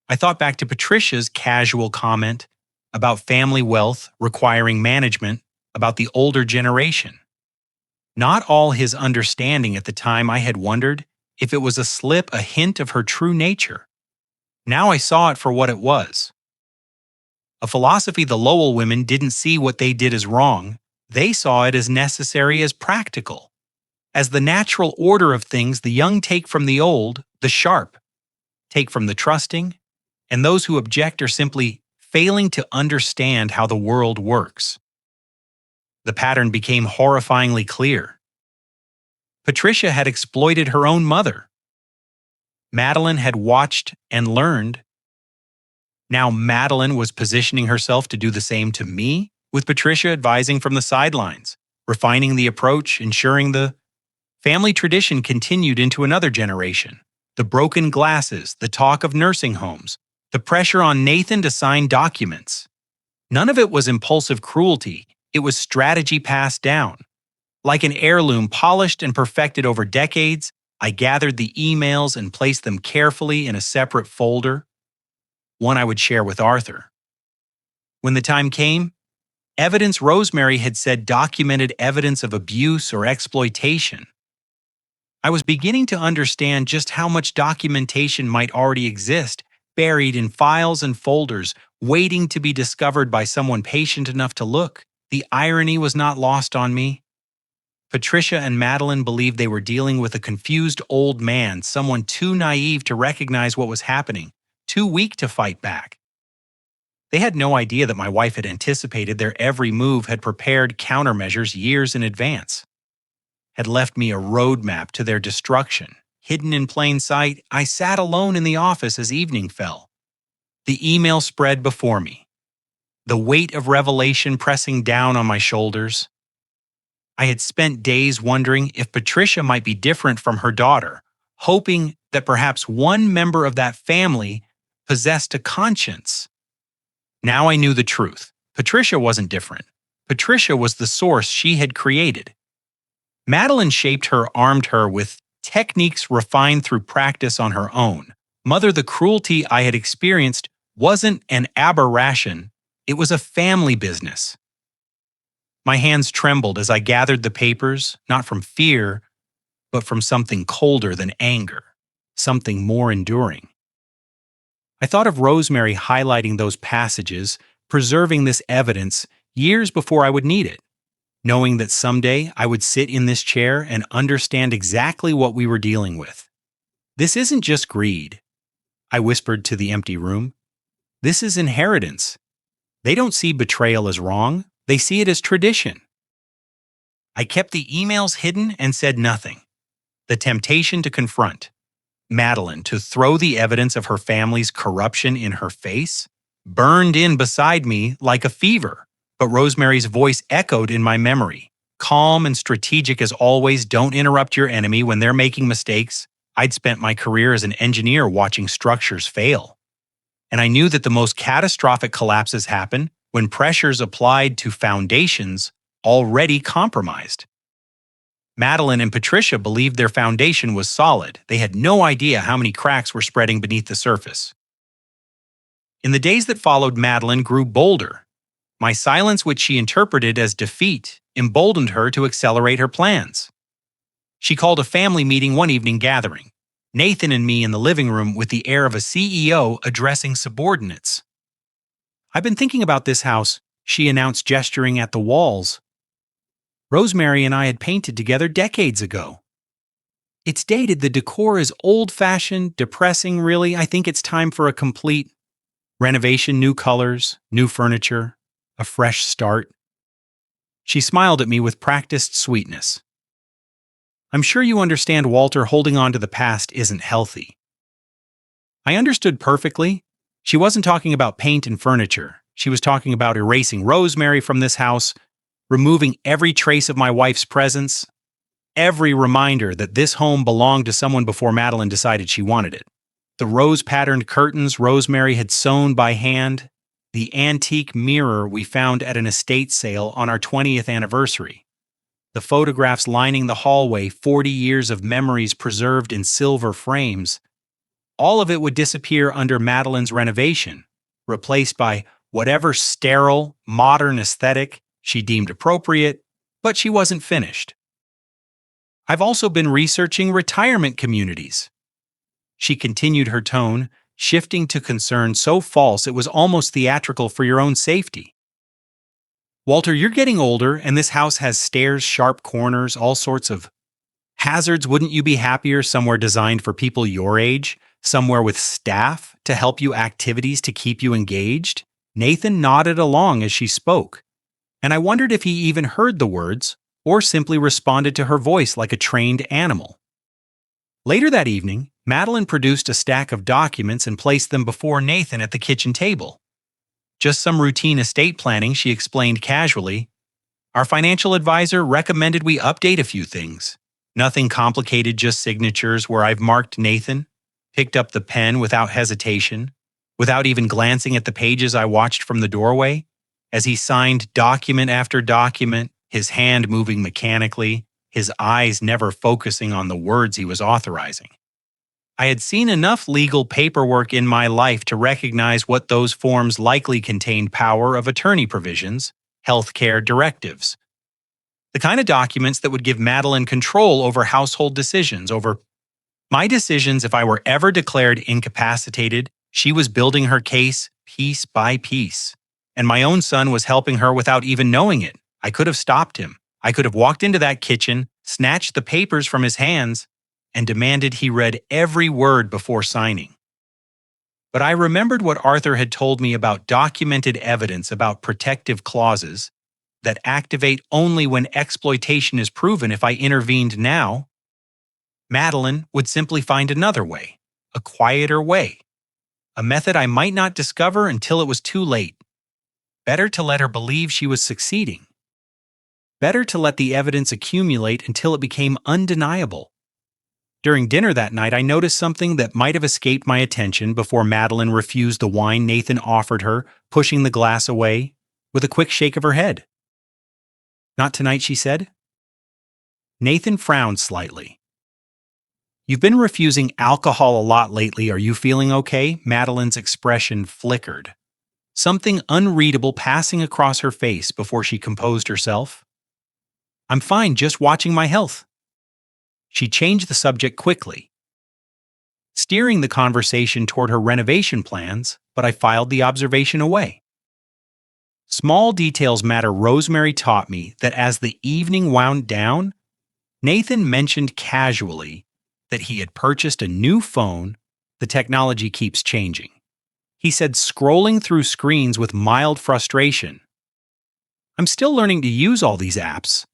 I thought back to Patricia's casual comment about family wealth requiring management, about the older generation. Not all his understanding at the time, I had wondered if it was a slip, a hint of her true nature. Now I saw it for what it was. A philosophy the Lowell women didn't see what they did as wrong. They saw it as necessary, as practical. As the natural order of things, the young take from the old, the sharp take from the trusting, and those who object are simply failing to understand how the world works. The pattern became horrifyingly clear. Patricia had exploited her own mother. Madeline had watched and learned. Now Madeline was positioning herself to do the same to me, with Patricia advising from the sidelines, refining the approach, ensuring the family tradition continued into another generation. The broken glasses, the talk of nursing homes, the pressure on Nathan to sign documents. None of it was impulsive cruelty. It was strategy passed down. Like an heirloom polished and perfected over decades, I gathered the emails and placed them carefully in a separate folder, one I would share with Arthur. When the time came, evidence Rosemary had said documented evidence of abuse or exploitation. I was beginning to understand just how much documentation might already exist, buried in files and folders, waiting to be discovered by someone patient enough to look. The irony was not lost on me. Patricia and Madeline believed they were dealing with a confused old man, someone too naive to recognize what was happening, too weak to fight back. They had no idea that my wife had anticipated their every move, had prepared countermeasures years in advance, had left me a roadmap to their destruction. Hidden in plain sight, I sat alone in the office as evening fell. The email spread before me, the weight of revelation pressing down on my shoulders. I had spent days wondering if Patricia might be different from her daughter, hoping that perhaps one member of that family possessed a conscience. Now I knew the truth. Patricia wasn't different. Patricia was the source she had created. Madeline shaped her, armed her with techniques refined through practice on her own. Mother, the cruelty I had experienced wasn't an aberration, it was a family business. My hands trembled as I gathered the papers, not from fear, but from something colder than anger, something more enduring. I thought of Rosemary highlighting those passages, preserving this evidence years before I would need it, knowing that someday I would sit in this chair and understand exactly what we were dealing with. This isn't just greed, I whispered to the empty room. This is inheritance. They don't see betrayal as wrong, they see it as tradition. I kept the emails hidden and said nothing. The temptation to confront Madeline, to throw the evidence of her family's corruption in her face, burned in beside me like a fever. But Rosemary's voice echoed in my memory. Calm and strategic as always, don't interrupt your enemy when they're making mistakes. I'd spent my career as an engineer watching structures fail. And I knew that the most catastrophic collapses happen when pressures applied to foundations already compromised. Madeline and Patricia believed their foundation was solid. They had no idea how many cracks were spreading beneath the surface. In the days that followed, Madeline grew bolder. My silence, which she interpreted as defeat, emboldened her to accelerate her plans. She called a family meeting one evening gathering, Nathan and me in the living room with the air of a CEO addressing subordinates. "I've been thinking about this house," she announced, gesturing at the walls. "Rosemary and I had painted together decades ago. It's dated, the decor is old-fashioned, depressing really. I think it's time for a complete renovation, new colors, new furniture, a fresh start." She smiled at me with practiced sweetness. "I'm sure you understand, Walter, holding on to the past isn't healthy." I understood perfectly. She wasn't talking about paint and furniture. She was talking about erasing Rosemary from this house, removing every trace of my wife's presence, every reminder that this home belonged to someone before Madeline decided she wanted it. The rose-patterned curtains Rosemary had sewn by hand, the antique mirror we found at an estate sale on our 20th anniversary, the photographs lining the hallway, 40 years of memories preserved in silver frames. All of it would disappear under Madeline's renovation, replaced by whatever sterile, modern aesthetic she deemed appropriate, but she wasn't finished. "I've also been researching retirement communities." She continued, her tone shifting to concern so false it was almost theatrical. "For your own safety. Walter, you're getting older, and this house has stairs, sharp corners, all sorts of hazards. Wouldn't you be happier somewhere designed for people your age, somewhere with staff to help you, activities to keep you engaged?" Nathan nodded along as she spoke, and I wondered if he even heard the words or simply responded to her voice like a trained animal. Later that evening, Madeline produced a stack of documents and placed them before Nathan at the kitchen table. "Just some routine estate planning," she explained casually. "Our financial advisor recommended we update a few things. Nothing complicated, just signatures," where I've marked Nathan, picked up the pen without hesitation, without even glancing at the pages I watched from the doorway, as he signed document after document, his hand moving mechanically, his eyes never focusing on the words he was authorizing. I had seen enough legal paperwork in my life to recognize what those forms likely contained power of attorney provisions, healthcare directives, the kind of documents that would give Madeline control over household decisions, over my decisions. If I were ever declared incapacitated, she was building her case piece by piece, and my own son was helping her without even knowing it. I could have stopped him. I could have walked into that kitchen, snatched the papers from his hands, and demanded he read every word before signing. But I remembered what Arthur had told me about documented evidence about protective clauses that activate only when exploitation is proven. If I intervened now, Madeline would simply find another way, a quieter way, a method I might not discover until it was too late. Better to let her believe she was succeeding. Better to let the evidence accumulate until it became undeniable. During dinner that night, I noticed something that might have escaped my attention before Madeline refused the wine Nathan offered her, pushing the glass away with a quick shake of her head. "Not tonight," she said. Nathan frowned slightly. "You've been refusing alcohol a lot lately. Are you feeling okay?" Madeline's expression flickered, something unreadable passing across her face before she composed herself. "I'm fine, just watching my health." She changed the subject quickly, steering the conversation toward her renovation plans, but I filed the observation away. Small details matter. Rosemary taught me that as the evening wound down, Nathan mentioned casually that he had purchased a new phone. The technology keeps changing. He said, scrolling through screens with mild frustration. "I'm still learning to use all these apps,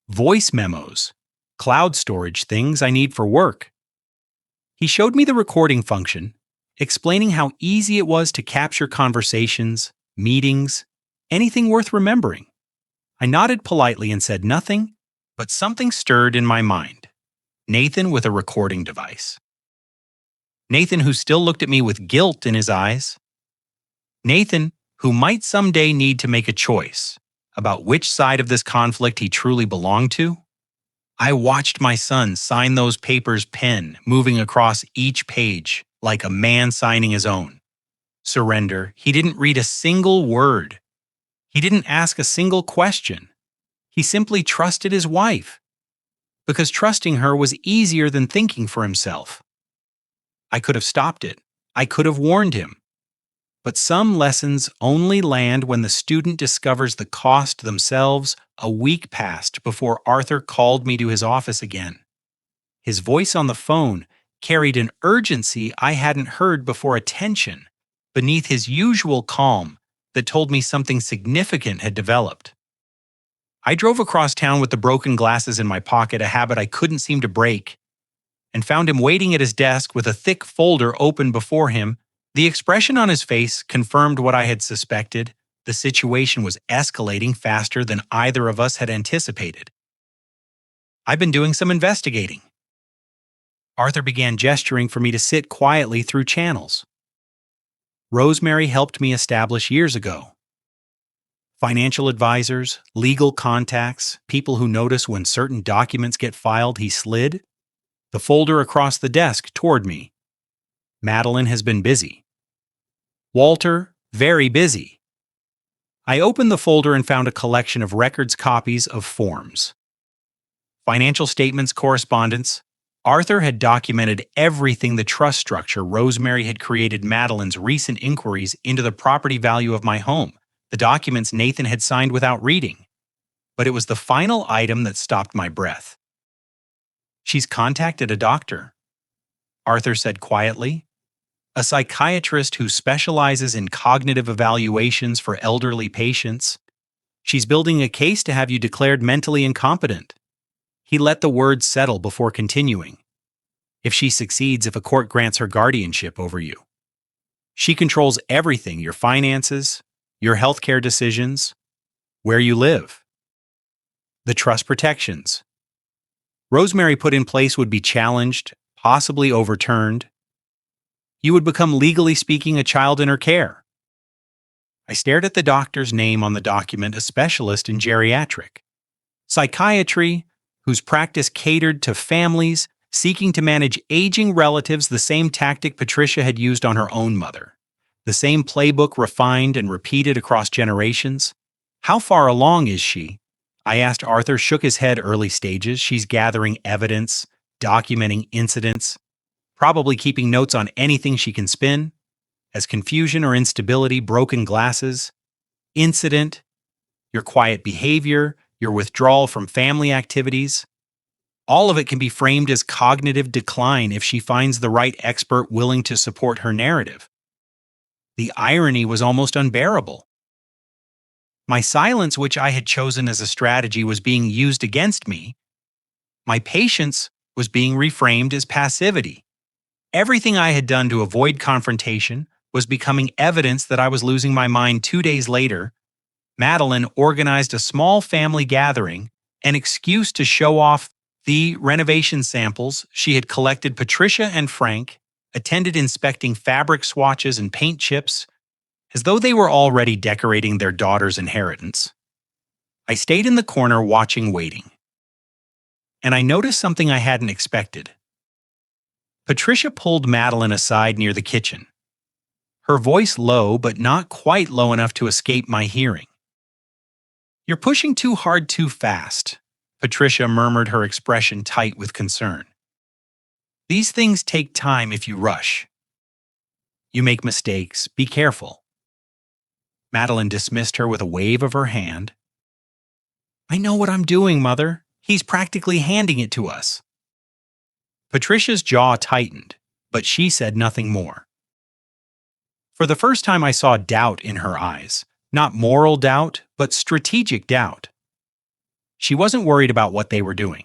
voice memos, cloud storage, things I need for work." He showed me the recording function, explaining how easy it was to capture conversations, meetings, anything worth remembering. I nodded politely and said nothing, but something stirred in my mind. Nathan with a recording device. Nathan who still looked at me with guilt in his eyes. Nathan who might someday need to make a choice about which side of this conflict he truly belonged to. I watched my son sign those papers, pen moving across each page like a man signing his own. Surrender. He didn't read a single word. He didn't ask a single question. He simply trusted his wife, because trusting her was easier than thinking for himself. I could have stopped it. I could have warned him. But some lessons only land when the student discovers the cost themselves. A week passed before Arthur called me to his office again. His voice on the phone carried an urgency I hadn't heard before, a tension beneath his usual calm that told me something significant had developed. I drove across town with the broken glasses in my pocket, a habit I couldn't seem to break, and found him waiting at his desk with a thick folder open before him. The expression on his face confirmed what I had suspected. The situation was escalating faster than either of us had anticipated. "I've been doing some investigating." Arthur began gesturing for me to sit quietly through channels Rosemary helped me establish years ago. Financial advisors, legal contacts, people who notice when certain documents get filed. He slid the folder across the desk toward me. "Madeline has been busy." "Walter, very busy." I opened the folder and found a collection of records, copies of forms, financial statements, correspondence. Arthur had documented everything: the trust structure Rosemary had created, Madeline's recent inquiries into the property value of my home, the documents Nathan had signed without reading. But it was the final item that stopped my breath. "She's contacted a doctor," Arthur said quietly. "A psychiatrist who specializes in cognitive evaluations for elderly patients. She's building a case to have you declared mentally incompetent." He let the words settle before continuing. "If she succeeds, if a court grants her guardianship over you, she controls everything: your finances, your healthcare decisions, where you live. The trust protections Rosemary put in place would be challenged, possibly overturned. You would become, legally speaking, a child in her care." I stared at the doctor's name on the document, a specialist in geriatric psychiatry whose practice catered to families seeking to manage aging relatives, the same tactic Patricia had used on her own mother. The same playbook refined and repeated across generations. How far along is she? I asked. Arthur shook his head. Early stages. She's gathering evidence, documenting incidents, probably keeping notes on anything she can spin. As confusion or instability, broken glasses, incident, your quiet behavior, your withdrawal from family activities. All of it can be framed as cognitive decline if she finds the right expert willing to support her narrative. The irony was almost unbearable. My silence, which I had chosen as a strategy, was being used against me. My patience was being reframed as passivity. Everything I had done to avoid confrontation was becoming evidence that I was losing my mind. 2 days later, Madeline organized a small family gathering, an excuse to show off the renovation samples she had collected. Patricia and Frank attended, inspecting fabric swatches and paint chips, as though they were already decorating their daughter's inheritance. I stayed in the corner watching, waiting. And I noticed something I hadn't expected. Patricia pulled Madeline aside near the kitchen, her voice low but not quite low enough to escape my hearing. "You're pushing too hard too fast," Patricia murmured, her expression tight with concern. "These things take time if you rush. You make mistakes. Be careful." Madeline dismissed her with a wave of her hand. "I know what I'm doing, Mother. He's practically handing it to us." Patricia's jaw tightened, but she said nothing more. For the first time, I saw doubt in her eyes. Not moral doubt, but strategic doubt. She wasn't worried about what they were doing.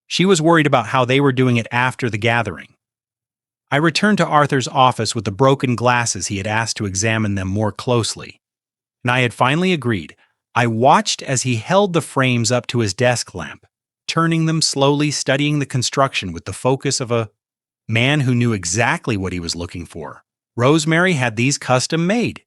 She was worried about how they were doing it after the gathering. I returned to Arthur's office with the broken glasses. He had asked to examine them more closely, and I had finally agreed. I watched as he held the frames up to his desk lamp, turning them slowly, studying the construction with the focus of a man who knew exactly what he was looking for. "Rosemary had these custom made,"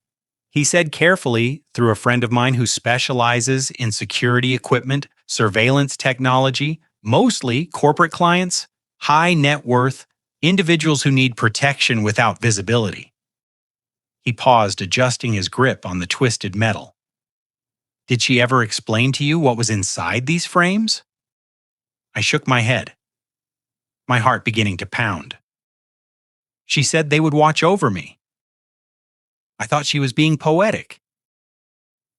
he said carefully, "through a friend of mine who specializes in security equipment, surveillance technology, mostly corporate clients, high net worth, individuals who need protection without visibility." He paused, adjusting his grip on the twisted metal. "Did she ever explain to you what was inside these frames?" I shook my head, my heart beginning to pound. "She said they would watch over me." I thought she was being poetic.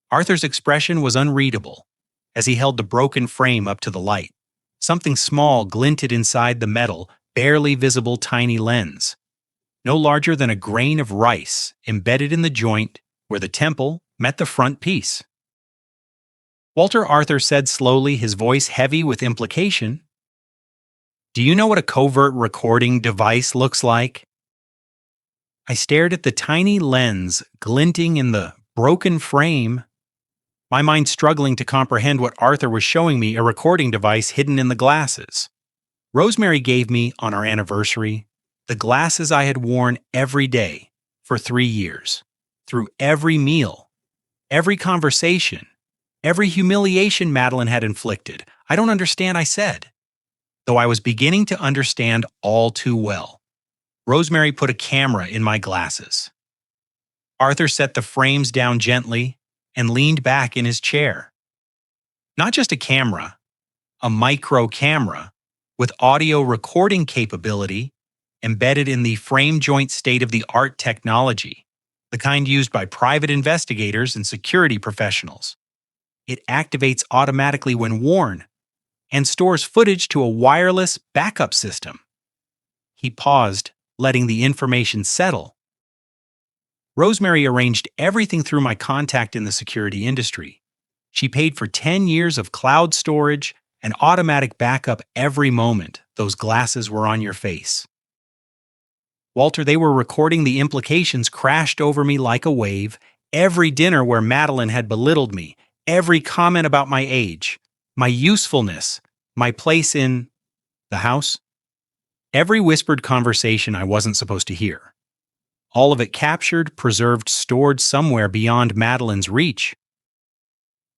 Arthur's expression was unreadable as he held the broken frame up to the light. Something small glinted inside the metal, barely visible tiny lens, no larger than a grain of rice, embedded in the joint where the temple met the front piece. "Walter," Arthur said slowly, his voice heavy with implication, "do you know what a covert recording device looks like?" I stared at the tiny lens glinting in the broken frame, my mind struggling to comprehend what Arthur was showing me. A recording device hidden in the glasses. Rosemary gave me, on our anniversary, the glasses I had worn every day for 3 years, through every meal, every conversation, every humiliation Madeline had inflicted. "I don't understand," I said, though I was beginning to understand all too well. Rosemary put a camera in my glasses. Arthur set the frames down gently and leaned back in his chair. Not just a camera, a micro camera with audio recording capability embedded in the frame joint, state-of-the-art technology, the kind used by private investigators and security professionals. It activates automatically when worn and stores footage to a wireless backup system. He paused, letting the information settle. Rosemary arranged everything through my contact in the security industry. She paid for 10 years of cloud storage and automatic backup every moment those glasses were on your face. Walter, they were recording. The implications crashed over me like a wave. Every dinner where Madeline had belittled me, every comment about my age, my usefulness, my place in the house, every whispered conversation I wasn't supposed to hear. All of it captured, preserved, stored somewhere beyond Madeline's reach.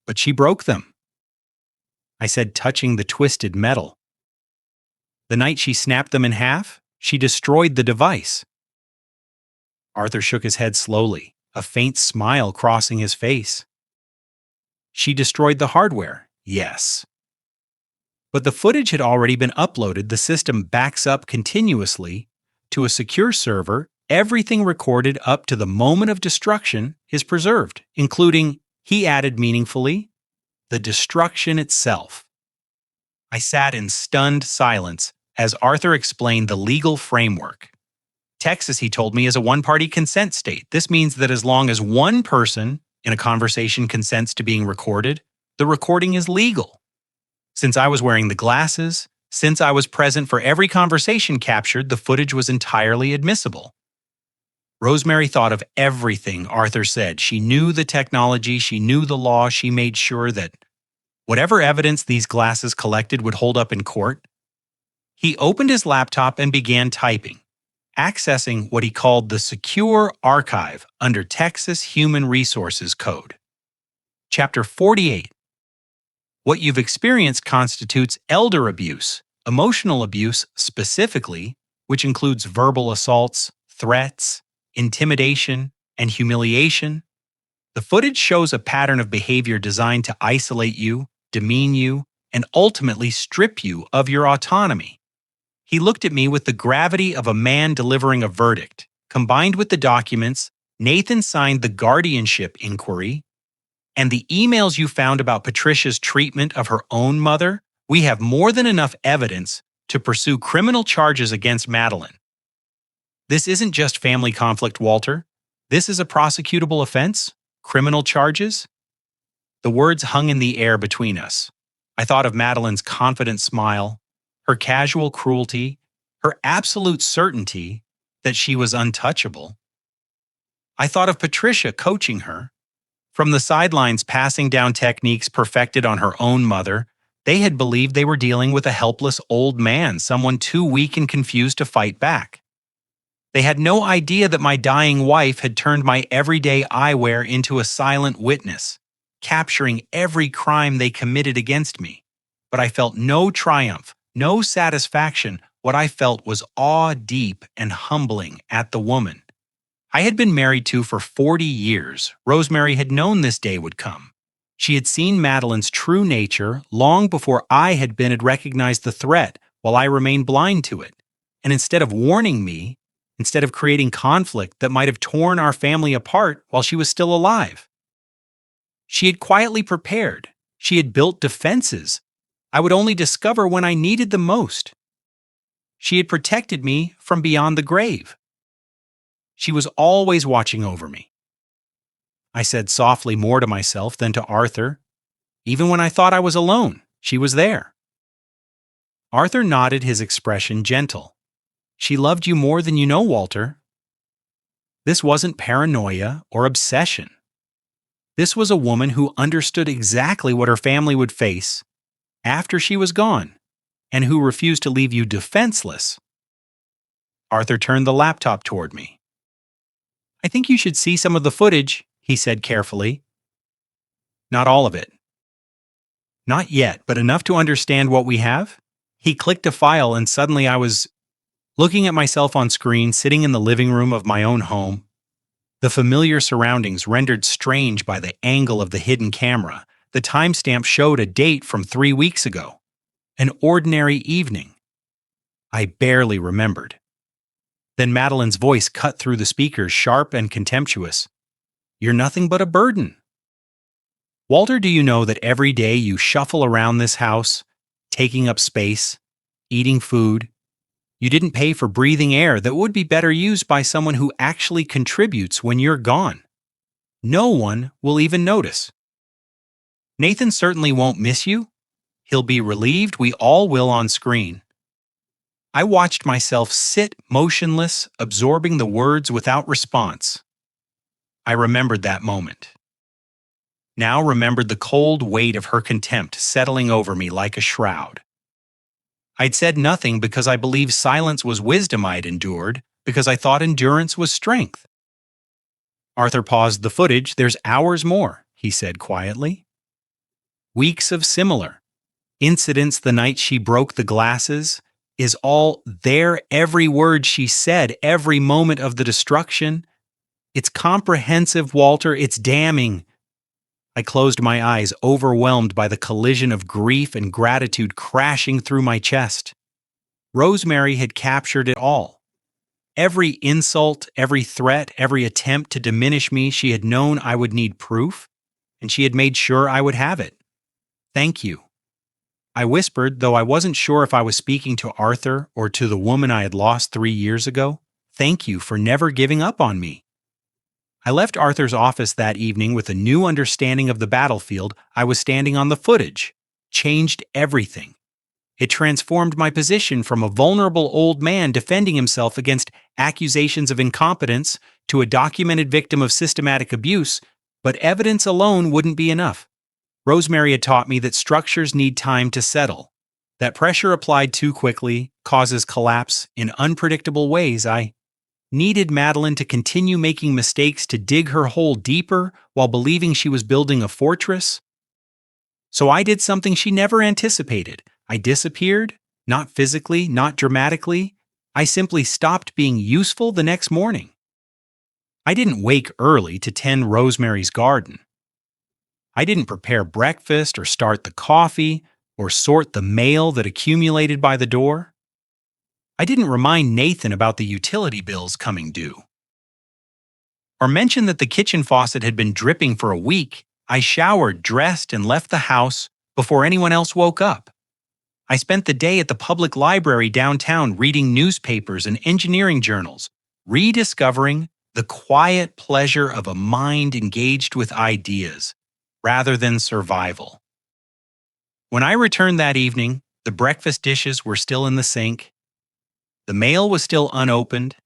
But she broke them. I said, touching the twisted metal. The night she snapped them in half, she destroyed the device. Arthur shook his head slowly, a faint smile crossing his face. She destroyed the hardware, yes. But the footage had already been uploaded. The system backs up continuously to a secure server. Everything recorded up to the moment of destruction is preserved, including, he added meaningfully, the destruction itself. I sat in stunned silence as Arthur explained the legal framework. Texas, he told me, is a one-party consent state. This means that as long as one person in a conversation consents to being recorded, the recording is legal. Since I was wearing the glasses, since I was present for every conversation captured, the footage was entirely admissible. Rosemary thought of everything Arthur said. She knew the technology, she knew the law, she made sure that whatever evidence these glasses collected would hold up in court. He opened his laptop and began typing, accessing what he called the Secure Archive under Texas Human Resources Code. Chapter 48. What you've experienced constitutes elder abuse, emotional abuse specifically, which includes verbal assaults, threats, intimidation, and humiliation. The footage shows a pattern of behavior designed to isolate you, demean you, and ultimately strip you of your autonomy. He looked at me with the gravity of a man delivering a verdict. Combined with the documents, Nathan signed the guardianship inquiry, and the emails you found about Patricia's treatment of her own mother, we have more than enough evidence to pursue criminal charges against Madeline. This isn't just family conflict, Walter. This is a prosecutable offense? Criminal charges? The words hung in the air between us. I thought of Madeline's confident smile, her casual cruelty, her absolute certainty that she was untouchable. I thought of Patricia coaching her. From the sidelines passing down techniques perfected on her own mother, they had believed they were dealing with a helpless old man, someone too weak and confused to fight back. They had no idea that my dying wife had turned my everyday eyewear into a silent witness, capturing every crime they committed against me. But I felt no triumph, no satisfaction. What I felt was awe deep and humbling at the woman I had been married to for 40 years. Rosemary had known this day would come. She had seen Madeline's true nature long before I had recognized the threat while I remained blind to it. And instead of warning me, instead of creating conflict that might have torn our family apart while she was still alive, she had quietly prepared. She had built defenses I would only discover when I needed them most. She had protected me from beyond the grave. She was always watching over me. I said softly more to myself than to Arthur. Even when I thought I was alone, she was there. Arthur nodded, his expression gentle. She loved you more than you know, Walter. This wasn't paranoia or obsession. This was a woman who understood exactly what her family would face after she was gone, and who refused to leave you defenseless. Arthur turned the laptop toward me. I think you should see some of the footage, he said carefully. Not all of it. Not yet, but enough to understand what we have? He clicked a file and suddenly I was looking at myself on screen, sitting in the living room of my own home. The familiar surroundings rendered strange by the angle of the hidden camera. The timestamp showed a date from 3 weeks ago. An ordinary evening. I barely remembered. Then Madeline's voice cut through the speakers, sharp and contemptuous. You're nothing but a burden. Walter, do you know that every day you shuffle around this house, taking up space, eating food? You didn't pay for breathing air that would be better used by someone who actually contributes when you're gone. No one will even notice. Nathan certainly won't miss you. He'll be relieved. We all will on screen. I watched myself sit motionless, absorbing the words without response. I remembered that moment. Now remembered the cold weight of her contempt settling over me like a shroud. I'd said nothing because I believed silence was wisdom. I'd endured because I thought endurance was strength. Arthur paused the footage. There's hours more, he said quietly. Weeks of similar. Incidents the night she broke the glasses is all there, every word she said, every moment of the destruction. It's comprehensive, Walter, it's damning. I closed my eyes, overwhelmed by the collision of grief and gratitude crashing through my chest. Rosemary had captured it all. Every insult, every threat, every attempt to diminish me, she had known I would need proof, and she had made sure I would have it. Thank you. I whispered, though I wasn't sure if I was speaking to Arthur or to the woman I had lost 3 years ago. Thank you for never giving up on me. I left Arthur's office that evening with a new understanding of the battlefield I was standing on. The footage changed everything. It transformed my position from a vulnerable old man defending himself against accusations of incompetence to a documented victim of systematic abuse, but evidence alone wouldn't be enough. Rosemary had taught me that structures need time to settle, that pressure applied too quickly causes collapse in unpredictable ways. I needed Madeline to continue making mistakes to dig her hole deeper while believing she was building a fortress. So I did something she never anticipated. I disappeared, not physically, not dramatically. I simply stopped being useful the next morning. I didn't wake early to tend Rosemary's garden. I didn't prepare breakfast or start the coffee or sort the mail that accumulated by the door. I didn't remind Nathan about the utility bills coming due, or mention that the kitchen faucet had been dripping for a week. I showered, dressed, and left the house before anyone else woke up. I spent the day at the public library downtown reading newspapers and engineering journals, rediscovering the quiet pleasure of a mind engaged with ideas rather than survival. When I returned that evening, the breakfast dishes were still in the sink, the mail was still unopened,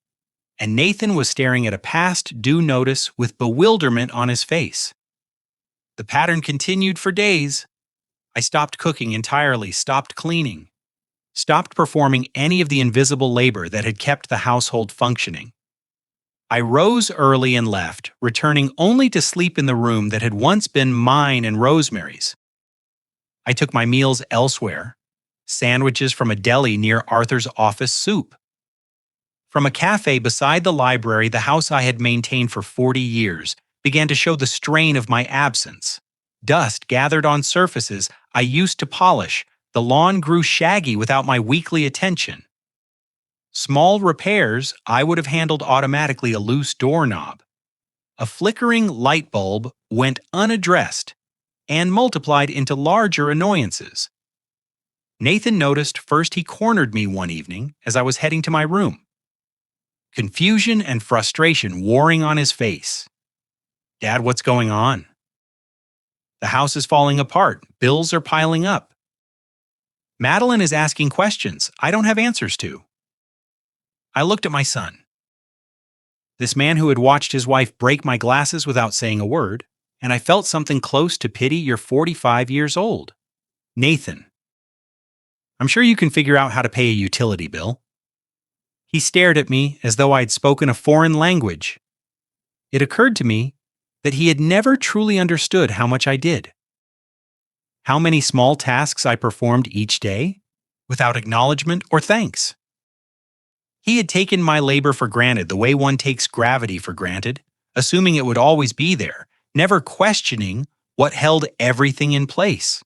and Nathan was staring at a past due notice with bewilderment on his face. The pattern continued for days. I stopped cooking entirely, stopped cleaning, stopped performing any of the invisible labor that had kept the household functioning. I rose early and left, returning only to sleep in the room that had once been mine and Rosemary's. I took my meals elsewhere, sandwiches from a deli near Arthur's office, soup from a cafe beside the library. The house I had maintained for 40 years began to show the strain of my absence. Dust gathered on surfaces I used to polish. The lawn grew shaggy without my weekly attention. Small repairs I would have handled automatically, a loose doorknob. A flickering light bulb went unaddressed and multiplied into larger annoyances. Nathan noticed first. He cornered me one evening as I was heading to my room. Confusion and frustration warring on his face. "Dad, what's going on?" "The house is falling apart. Bills are piling up. Madeline is asking questions I don't have answers to." I looked at my son. This man who had watched his wife break my glasses without saying a word, and I felt something close to pity. "You're 45 years old. Nathan, I'm sure you can figure out how to pay a utility bill." He stared at me as though I had spoken a foreign language. It occurred to me that he had never truly understood how much I did. How many small tasks I performed each day, without acknowledgement or thanks. He had taken my labor for granted the way one takes gravity for granted, assuming it would always be there, never questioning what held everything in place.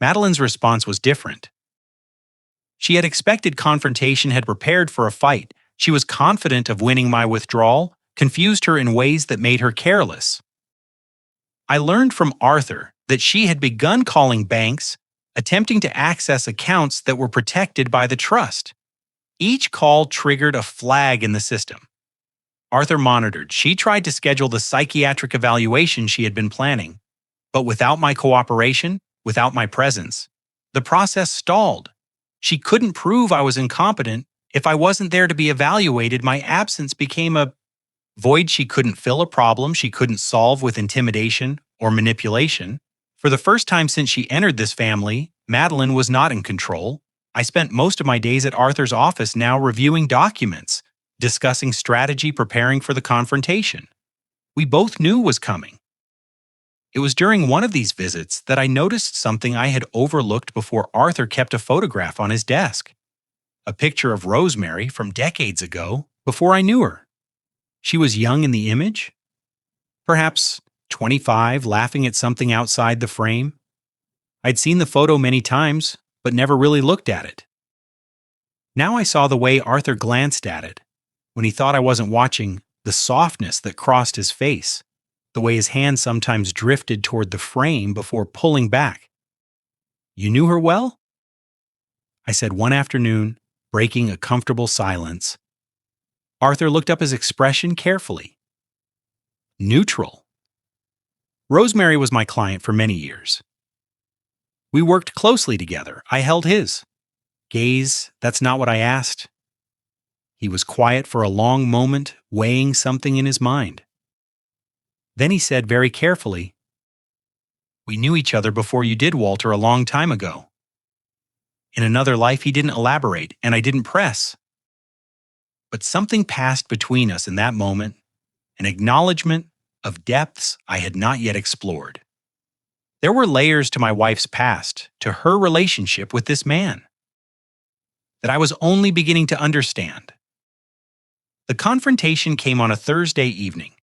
Madeline's response was different. She had expected confrontation, had prepared for a fight. She was confident of winning my withdrawal, confused her in ways that made her careless. I learned from Arthur that she had begun calling banks, attempting to access accounts that were protected by the trust. Each call triggered a flag in the system. Arthur monitored. She tried to schedule the psychiatric evaluation she had been planning, but without my cooperation, without my presence, the process stalled. She couldn't prove I was incompetent. If I wasn't there to be evaluated, my absence became a void she couldn't fill, a problem she couldn't solve with intimidation or manipulation. For the first time since she entered this family, Madeline was not in control. I spent most of my days at Arthur's office now, reviewing documents, discussing strategy, preparing for the confrontation we both knew was coming. It was during one of these visits that I noticed something I had overlooked before Arthur kept a photograph on his desk. A picture of Rosemary from decades ago, before I knew her. She was young in the image, perhaps 25, laughing at something outside the frame. I'd seen the photo many times, but never really looked at it. Now I saw the way Arthur glanced at it, when he thought I wasn't watching, the softness that crossed his face, the way his hand sometimes drifted toward the frame before pulling back. "You knew her well?" I said one afternoon, breaking a comfortable silence. Arthur looked up his expression carefully. Neutral. Rosemary was my client for many years. We worked closely together. I held his gaze. That's not what I asked. He was quiet for a long moment, weighing something in his mind. Then he said very carefully, "We knew each other before you did, Walter, a long time ago." In another life, he didn't elaborate, and I didn't press. But something passed between us in that moment, an acknowledgement of depths I had not yet explored. There were layers to my wife's past, to her relationship with this man, that I was only beginning to understand. The confrontation came on a Thursday evening.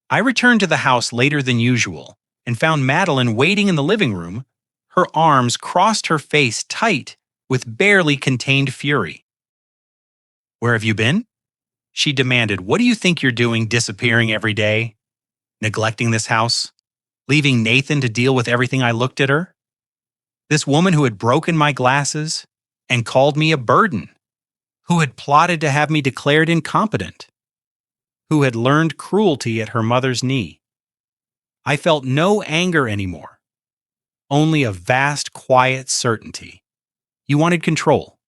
I returned to the house later than usual and found Madeline waiting in the living room, her arms crossed, her face tight with barely contained fury. "Where have you been?" she demanded. "What do you think you're doing, disappearing every day? Neglecting this house? Leaving Nathan to deal with everything?" I looked at her. This woman who had broken my glasses and called me a burden, who had plotted to have me declared incompetent, who had learned cruelty at her mother's knee. I felt no anger anymore, only a vast, quiet certainty. "You wanted control,"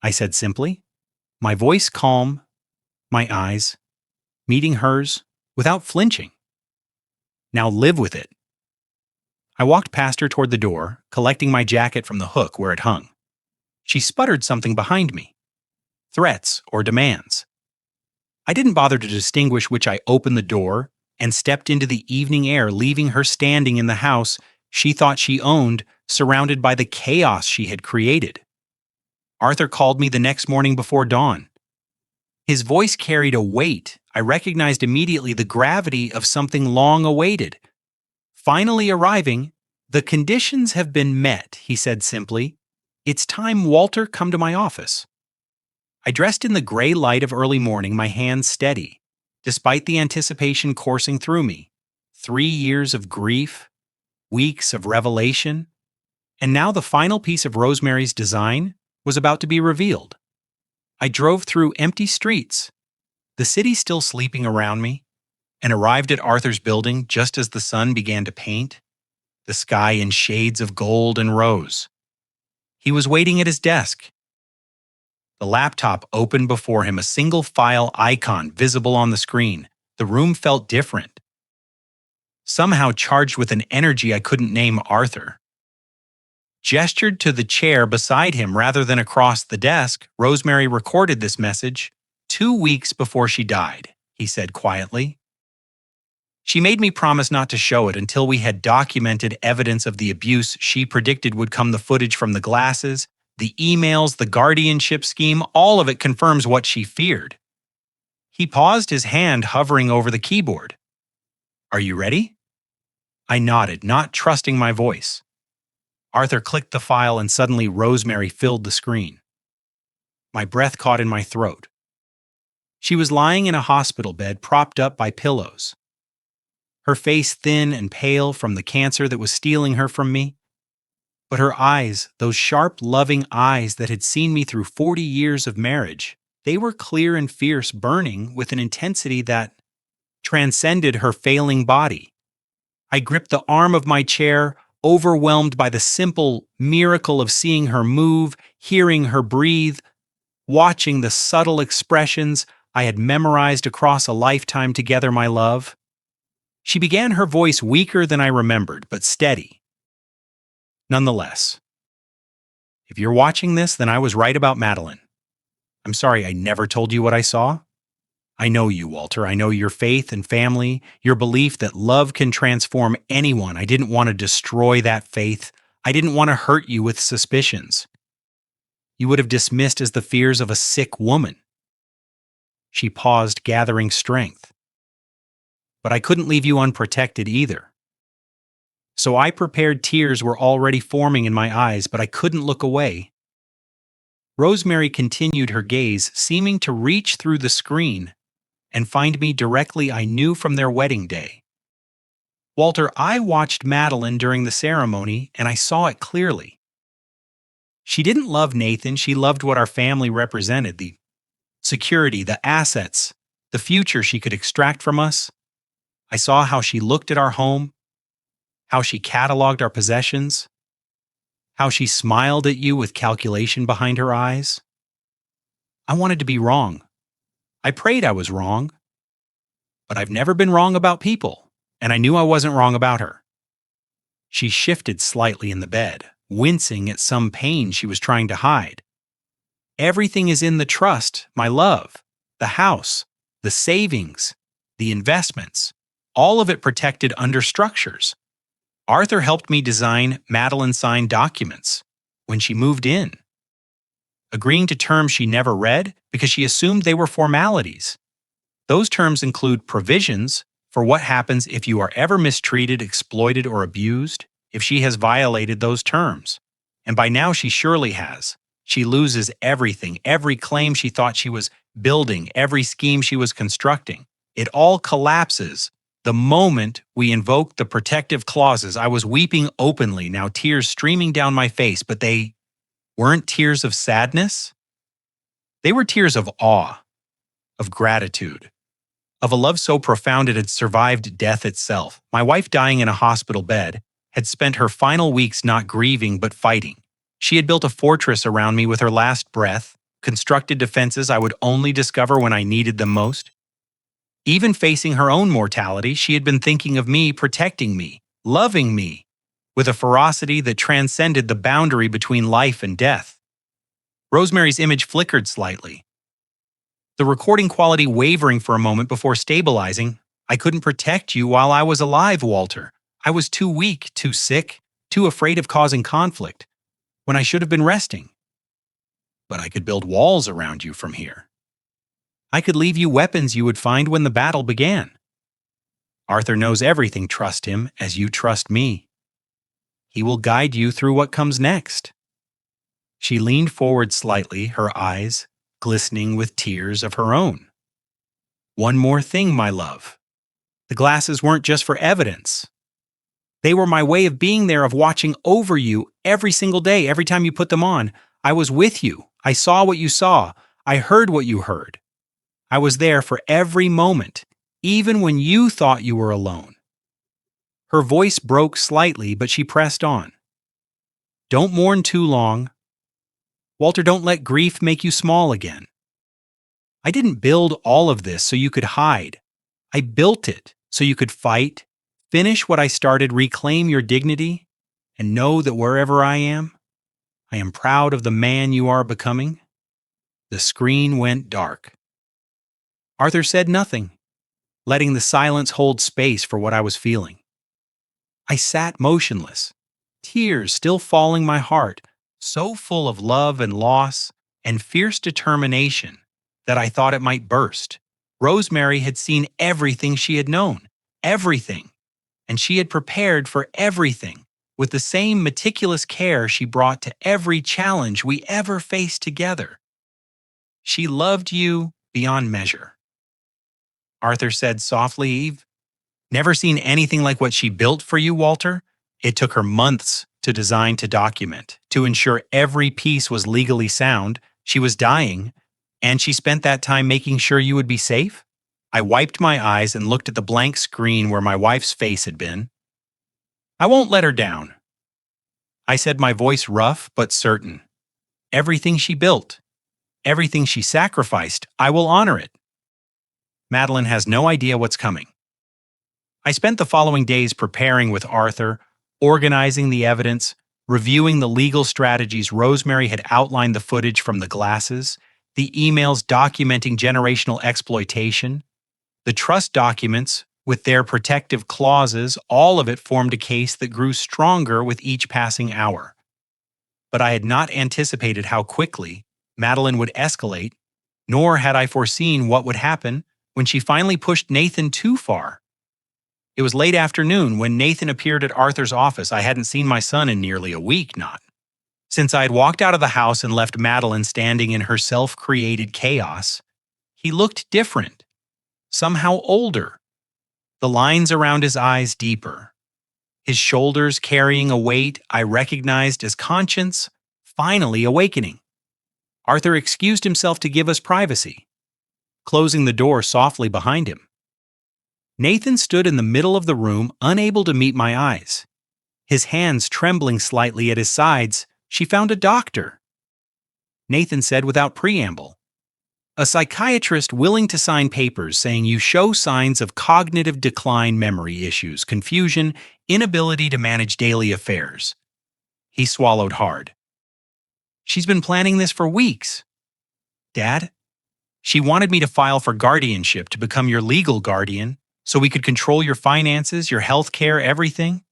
I said simply, my voice calm, my eyes meeting hers without flinching. "Now live with it." I walked past her toward the door, collecting my jacket from the hook where it hung. She sputtered something behind me. Threats or demands. I didn't bother to distinguish which. I opened the door and stepped into the evening air, leaving her standing in the house she thought she owned, surrounded by the chaos she had created. Arthur called me the next morning before dawn. His voice carried a weight. I recognized immediately the gravity of something long awaited. Finally arriving, "The conditions have been met," he said simply. "It's time, Walter, come to my office." I dressed in the gray light of early morning, my hands steady, despite the anticipation coursing through me. 3 years of grief, weeks of revelation, and now the final piece of Rosemary's design was about to be revealed. I drove through empty streets, the city still sleeping around me, and arrived at Arthur's building just as the sun began to paint, the sky in shades of gold and rose. He was waiting at his desk. The laptop opened before him, a single file icon visible on the screen. The room felt different, somehow charged with an energy I couldn't name. Arthur gestured to the chair beside him rather than across the desk. "Rosemary recorded this message 2 weeks before she died," he said quietly. "She made me promise not to show it until we had documented evidence of the abuse she predicted would come. The footage from the glasses, the emails, the guardianship scheme, all of it confirms what she feared." He paused, his hand hovering over the keyboard. "Are you ready?" I nodded, not trusting my voice. Arthur clicked the file and suddenly Rosemary filled the screen. My breath caught in my throat. She was lying in a hospital bed, propped up by pillows. Her face thin and pale from the cancer that was stealing her from me. But her eyes, those sharp, loving eyes that had seen me through 40 years of marriage, they were clear and fierce, burning with an intensity that transcended her failing body. I gripped the arm of my chair, overwhelmed by the simple miracle of seeing her move, hearing her breathe, watching the subtle expressions I had memorized across a lifetime together, my love. She began, her voice weaker than I remembered, but steady. "Nonetheless, if you're watching this, then I was right about Madeline. I'm sorry I never told you what I saw. I know you, Walter. I know your faith and family, your belief that love can transform anyone. I didn't want to destroy that faith. I didn't want to hurt you with suspicions you would have dismissed as the fears of a sick woman. She paused, gathering strength. But I couldn't leave you unprotected either. So I prepared. Tears were already forming in my eyes, but I couldn't look away. Rosemary continued her gaze, seeming to reach through the screen and find me directly. I knew from their wedding day. Walter, I watched Madeline during the ceremony, and I saw it clearly. She didn't love Nathan. She loved what our family represented, the security, the assets, the future she could extract from us. I saw how she looked at our home, how she cataloged our possessions, how she smiled at you with calculation behind her eyes. I wanted to be wrong. I prayed I was wrong. But I've never been wrong about people, and I knew I wasn't wrong about her. She shifted slightly in the bed, wincing at some pain she was trying to hide. Everything is in the trust, my love, the house, the savings, the investments, all of it protected under structures. Arthur helped me design Madeline signed documents when she moved in, agreeing to terms she never read because she assumed they were formalities. Those terms include provisions for what happens if you are ever mistreated, exploited, or abused, if she has violated those terms. And by now she surely has. She loses everything, every claim she thought she was building, every scheme she was constructing. It all collapses the moment we invoke the protective clauses. I was weeping openly, now tears streaming down my face, but they weren't tears of sadness. They were tears of awe, of gratitude, of a love so profound it had survived death itself. My wife, dying in a hospital bed, had spent her final weeks not grieving but fighting. She had built a fortress around me with her last breath, constructed defenses I would only discover when I needed them most. Even facing her own mortality, she had been thinking of me, protecting me, loving me, with a ferocity that transcended the boundary between life and death. Rosemary's image flickered slightly, the recording quality wavering for a moment before stabilizing. I couldn't protect you while I was alive, Walter. I was too weak, too sick, too afraid of causing conflict, when I should have been resting. But I could build walls around you from here. I could leave you weapons you would find when the battle began. Arthur knows everything. Trust him as you trust me. He will guide you through what comes next. She leaned forward slightly, her eyes glistening with tears of her own. One more thing, my love. The glasses weren't just for evidence. They were my way of being there, of watching over you every single day. Every time you put them on, I was with you. I saw what you saw. I heard what you heard. I was there for every moment, even when you thought you were alone. Her voice broke slightly, but she pressed on. Don't mourn too long. Walter, don't let grief make you small again. I didn't build all of this so you could hide. I built it so you could fight, finish what I started, reclaim your dignity, and know that wherever I am proud of the man you are becoming. The screen went dark. Arthur said nothing, letting the silence hold space for what I was feeling. I sat motionless, tears still falling my heart, so full of love and loss and fierce determination that I thought it might burst. Rosemary had seen everything she had known, everything, and she had prepared for everything with the same meticulous care she brought to every challenge we ever faced together. She loved you beyond measure. Arthur said softly, Eve, never seen anything like what she built for you, Walter. It took her months to design, to document, to ensure every piece was legally sound. She was dying, and she spent that time making sure you would be safe. I wiped my eyes and looked at the blank screen where my wife's face had been. I won't let her down, I said, my voice rough but certain. Everything she built, everything she sacrificed, I will honor it. Madeline has no idea what's coming. I spent the following days preparing with Arthur, organizing the evidence, reviewing the legal strategies. Rosemary had outlined the footage from the glasses, The emails documenting generational exploitation, the trust documents with their protective clauses, all of it formed a case that grew stronger with each passing hour. But I had not anticipated how quickly Madeline would escalate, nor had I foreseen what would happen when she finally pushed Nathan too far. It was late afternoon when Nathan appeared at Arthur's office. I hadn't seen my son in nearly a week, not since I had walked out of the house and left Madeline standing in her self-created chaos. He looked different, somehow older, the lines around his eyes deeper, his shoulders carrying a weight I recognized as conscience finally awakening. Arthur excused himself to give us privacy, closing the door softly behind him. Nathan stood in the middle of the room, unable to meet my eyes. His hands trembling slightly at his sides. She found a doctor. Nathan said without preamble, "A psychiatrist willing to sign papers saying you show signs of cognitive decline, memory issues, confusion, inability to manage daily affairs." He swallowed hard. "She's been planning this for weeks. Dad, she wanted me to file for guardianship to become your legal guardian so we could control your finances, your health care, everything."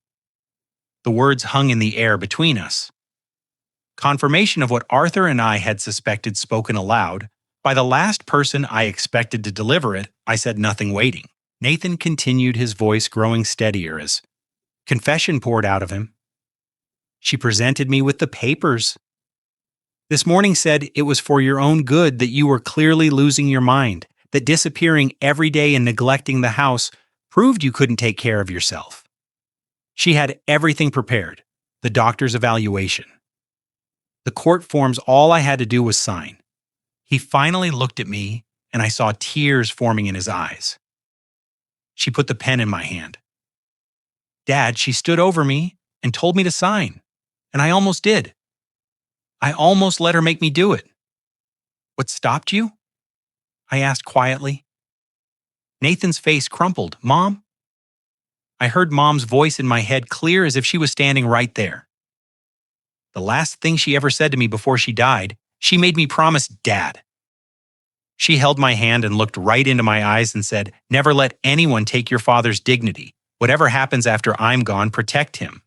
The words hung in the air between us. Confirmation of what Arthur and I had suspected spoken aloud. By the last person I expected to deliver it, I said nothing waiting. Nathan continued, his voice growing steadier as confession poured out of him. "She presented me with the papers. This morning said it was for your own good, that you were clearly losing your mind, that disappearing every day and neglecting the house proved you couldn't take care of yourself. She had everything prepared, the doctor's evaluation. The court forms, all I had to do was sign." He finally looked at me, and I saw tears forming in his eyes. She put the pen in my hand. "Dad, she stood over me and told me to sign, and I almost did. I almost let her make me do it." "What stopped you?" I asked quietly. Nathan's face crumpled. "Mom?" I heard Mom's voice in my head, clear as if she was standing right there. The last thing she ever said to me before she died, she made me promise Dad. She held my hand and looked right into my eyes and said, "Never let anyone take your father's dignity. Whatever happens after I'm gone, protect him."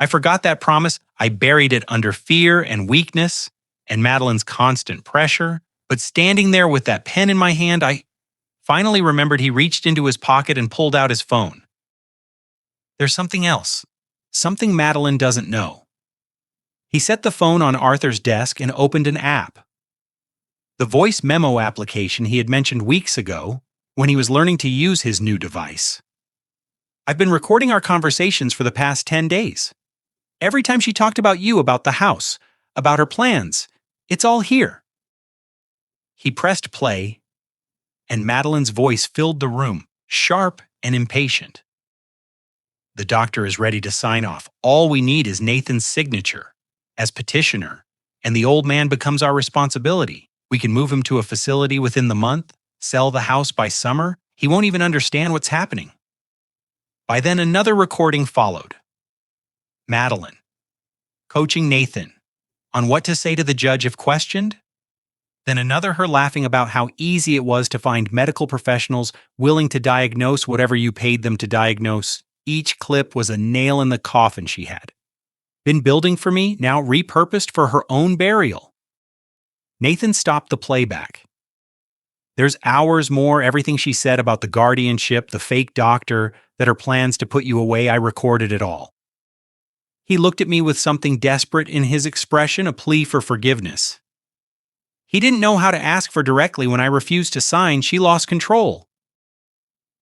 I forgot that promise. I buried it under fear and weakness and Madeline's constant pressure. But standing there with that pen in my hand, I finally remembered he reached into his pocket and pulled out his phone. There's something else, something Madeline doesn't know. He set the phone on Arthur's desk and opened an app. The voice memo application he had mentioned weeks ago when he was learning to use his new device. I've been recording our conversations for the past 10 days. Every time she talked about you, about the house, about her plans, it's all here. He pressed play, and Madeline's voice filled the room, sharp and impatient. "The doctor is ready to sign off. All we need is Nathan's signature as petitioner, and the old man becomes our responsibility. We can move him to a facility within the month, sell the house by summer. He won't even understand what's happening." By then, another recording followed. Madeline, coaching Nathan on what to say to the judge if questioned. Then another, her laughing about how easy it was to find medical professionals willing to diagnose whatever you paid them to diagnose. Each clip was a nail in the coffin she had been building for me, now repurposed for her own burial. Nathan stopped the playback. There's hours more, everything she said about the guardianship, the fake doctor, that her plans to put you away. I recorded it all. He looked at me with something desperate in his expression, a plea for forgiveness. He didn't know how to ask for directly. When I refused to sign, she lost control.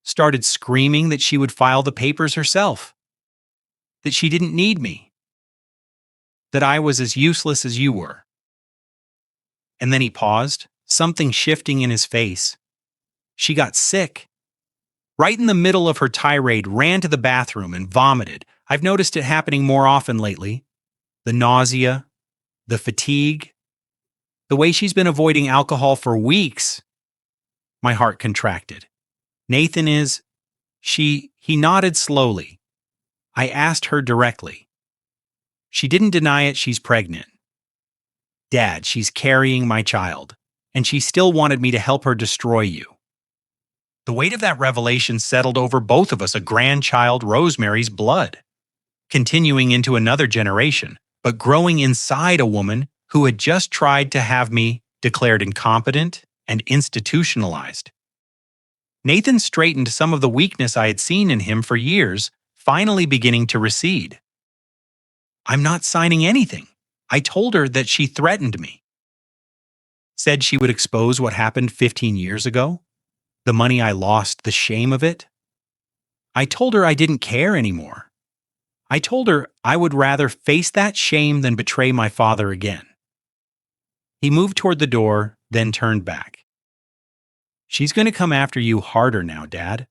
Started screaming that she would file the papers herself, that she didn't need me, that I was as useless as you were. And then he paused, something shifting in his face. She got sick. Right in the middle of her tirade, ran to the bathroom and vomited. I've noticed it happening more often lately. The nausea, the fatigue, the way she's been avoiding alcohol for weeks. My heart contracted. Nathan is... He nodded slowly. I asked her directly. She didn't deny it. She's pregnant. Dad, she's carrying my child. and she still wanted me to help her destroy you. The weight of that revelation settled over both of us, a grandchild Rosemary's blood, continuing into another generation, but growing inside a woman who had just tried to have me declared incompetent and institutionalized. Nathan straightened some of the weakness I had seen in him for years, finally beginning to recede. I'm not signing anything. I told her that she threatened me. Said she would expose what happened 15 years ago. The money I lost, the shame of it. I told her I didn't care anymore. I told her I would rather face that shame than betray my father again. He moved toward the door, then turned back. She's going to come after you harder now, Dad.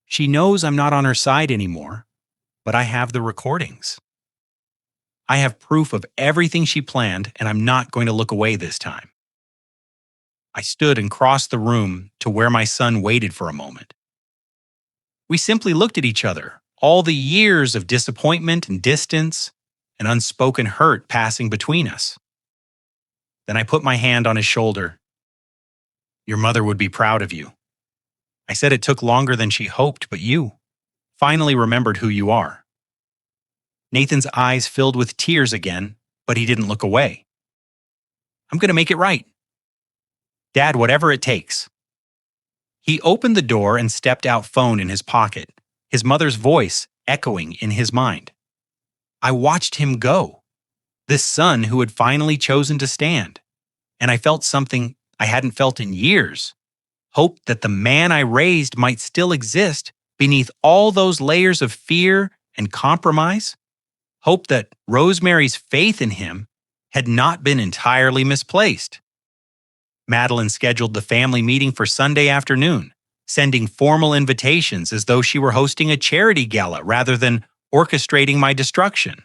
She knows I'm not on her side anymore, but I have the recordings. I have proof of everything she planned, and I'm not going to look away this time. I stood and crossed the room to where my son waited for a moment. We simply looked at each other, all the years of disappointment and distance and unspoken hurt passing between us. Then I put my hand on his shoulder. Your mother would be proud of you. I said it took longer than she hoped, but you finally remembered who you are. Nathan's eyes filled with tears again, but he didn't look away. I'm going to make it right. Dad, whatever it takes. He opened the door and stepped out, phone in his pocket, his mother's voice echoing in his mind. I watched him go, this son who had finally chosen to stand, and I felt something I hadn't felt in years. Hope that the man I raised might still exist beneath all those layers of fear and compromise. Hope that Rosemary's faith in him had not been entirely misplaced. Madeline scheduled the family meeting for Sunday afternoon, sending formal invitations as though she were hosting a charity gala rather than orchestrating my destruction.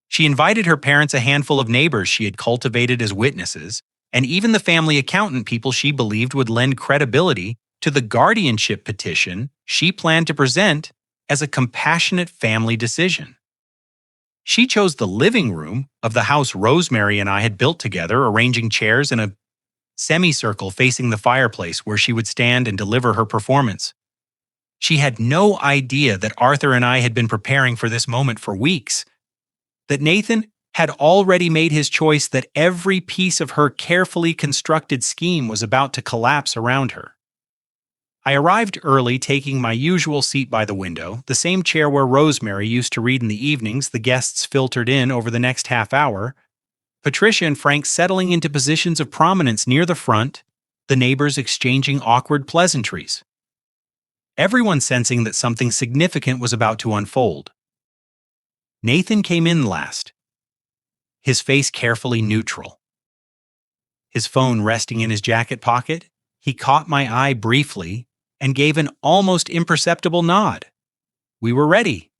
She invited her parents, a handful of neighbors she had cultivated as witnesses, and even the family accountant people she believed would lend credibility to the guardianship petition she planned to present as a compassionate family decision. She chose the living room of the house Rosemary and I had built together, arranging chairs in a semicircle facing the fireplace where she would stand and deliver her performance. She had no idea that Arthur and I had been preparing for this moment for weeks, that Nathan had already made his choice, that every piece of her carefully constructed scheme was about to collapse around her. I arrived early, taking my usual seat by the window, the same chair where Rosemary used to read in the evenings. The guests filtered in over the next half hour, Patricia and Frank settling into positions of prominence near the front, the neighbors exchanging awkward pleasantries. Everyone sensing that something significant was about to unfold. Nathan came in last, his face carefully neutral. His phone resting in his jacket pocket, he caught my eye briefly and gave an almost imperceptible nod. We were ready.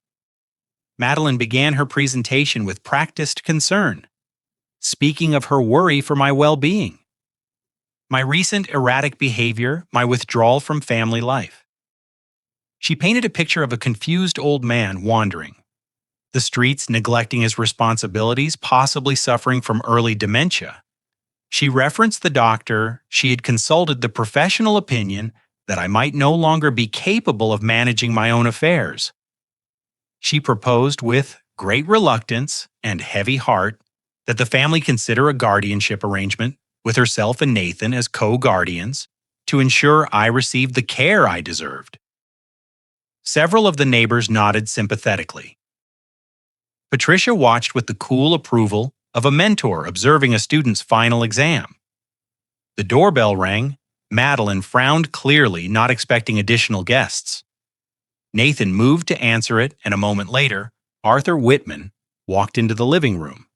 Madeline began her presentation with practiced concern, speaking of her worry for my well-being, my recent erratic behavior, my withdrawal from family life. She painted a picture of a confused old man wandering the streets, neglecting his responsibilities, possibly suffering from early dementia. She referenced the doctor she had consulted, the professional opinion that I might no longer be capable of managing my own affairs. She proposed with great reluctance and heavy heart that the family consider a guardianship arrangement with herself and Nathan as co-guardians to ensure I received the care I deserved. Several of the neighbors nodded sympathetically. Patricia watched with the cool approval of a mentor observing a student's final exam. The doorbell rang. Madeline frowned clearly, not expecting additional guests. Nathan moved to answer it, and a moment later, Arthur Whitman walked into the living room.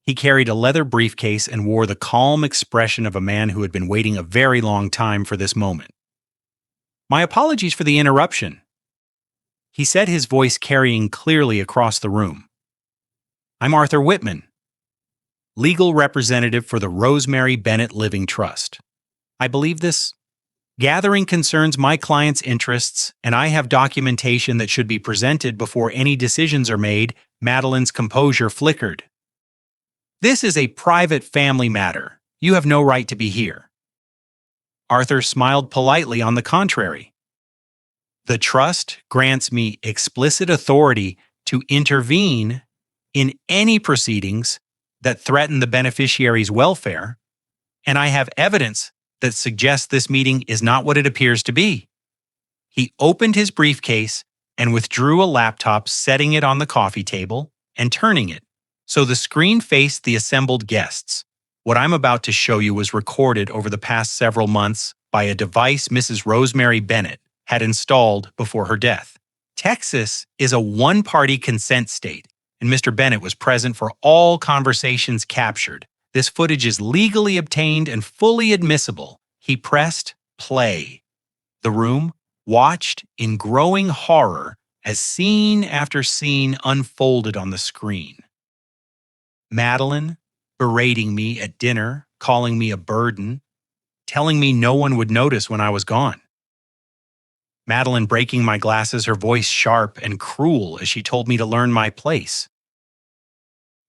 He carried a leather briefcase and wore the calm expression of a man who had been waiting a very long time for this moment. My apologies for the interruption, he said, his voice carrying clearly across the room. I'm Arthur Whitman, legal representative for the Rosemary Bennett Living Trust. I believe this gathering concerns my client's interests, and I have documentation that should be presented before any decisions are made. Madeline's composure flickered. This is a private family matter. You have no right to be here." Arthur smiled politely on the contrary. "The trust grants me explicit authority to intervene in any proceedings that threaten the beneficiary's welfare, and I have evidence that suggests this meeting is not what it appears to be." He opened his briefcase and withdrew a laptop, setting it on the coffee table and turning it so the screen faced the assembled guests. "What I'm about to show you was recorded over the past several months by a device Mrs. Rosemary Bennett had installed before her death. Texas is a one-party consent state, and Mr. Bennett was present for all conversations captured. This footage is legally obtained and fully admissible." He pressed play. The room watched in growing horror as scene after scene unfolded on the screen. Madeline berating me at dinner, calling me a burden, telling me no one would notice when I was gone. Madeline breaking my glasses, her voice sharp and cruel as she told me to learn my place.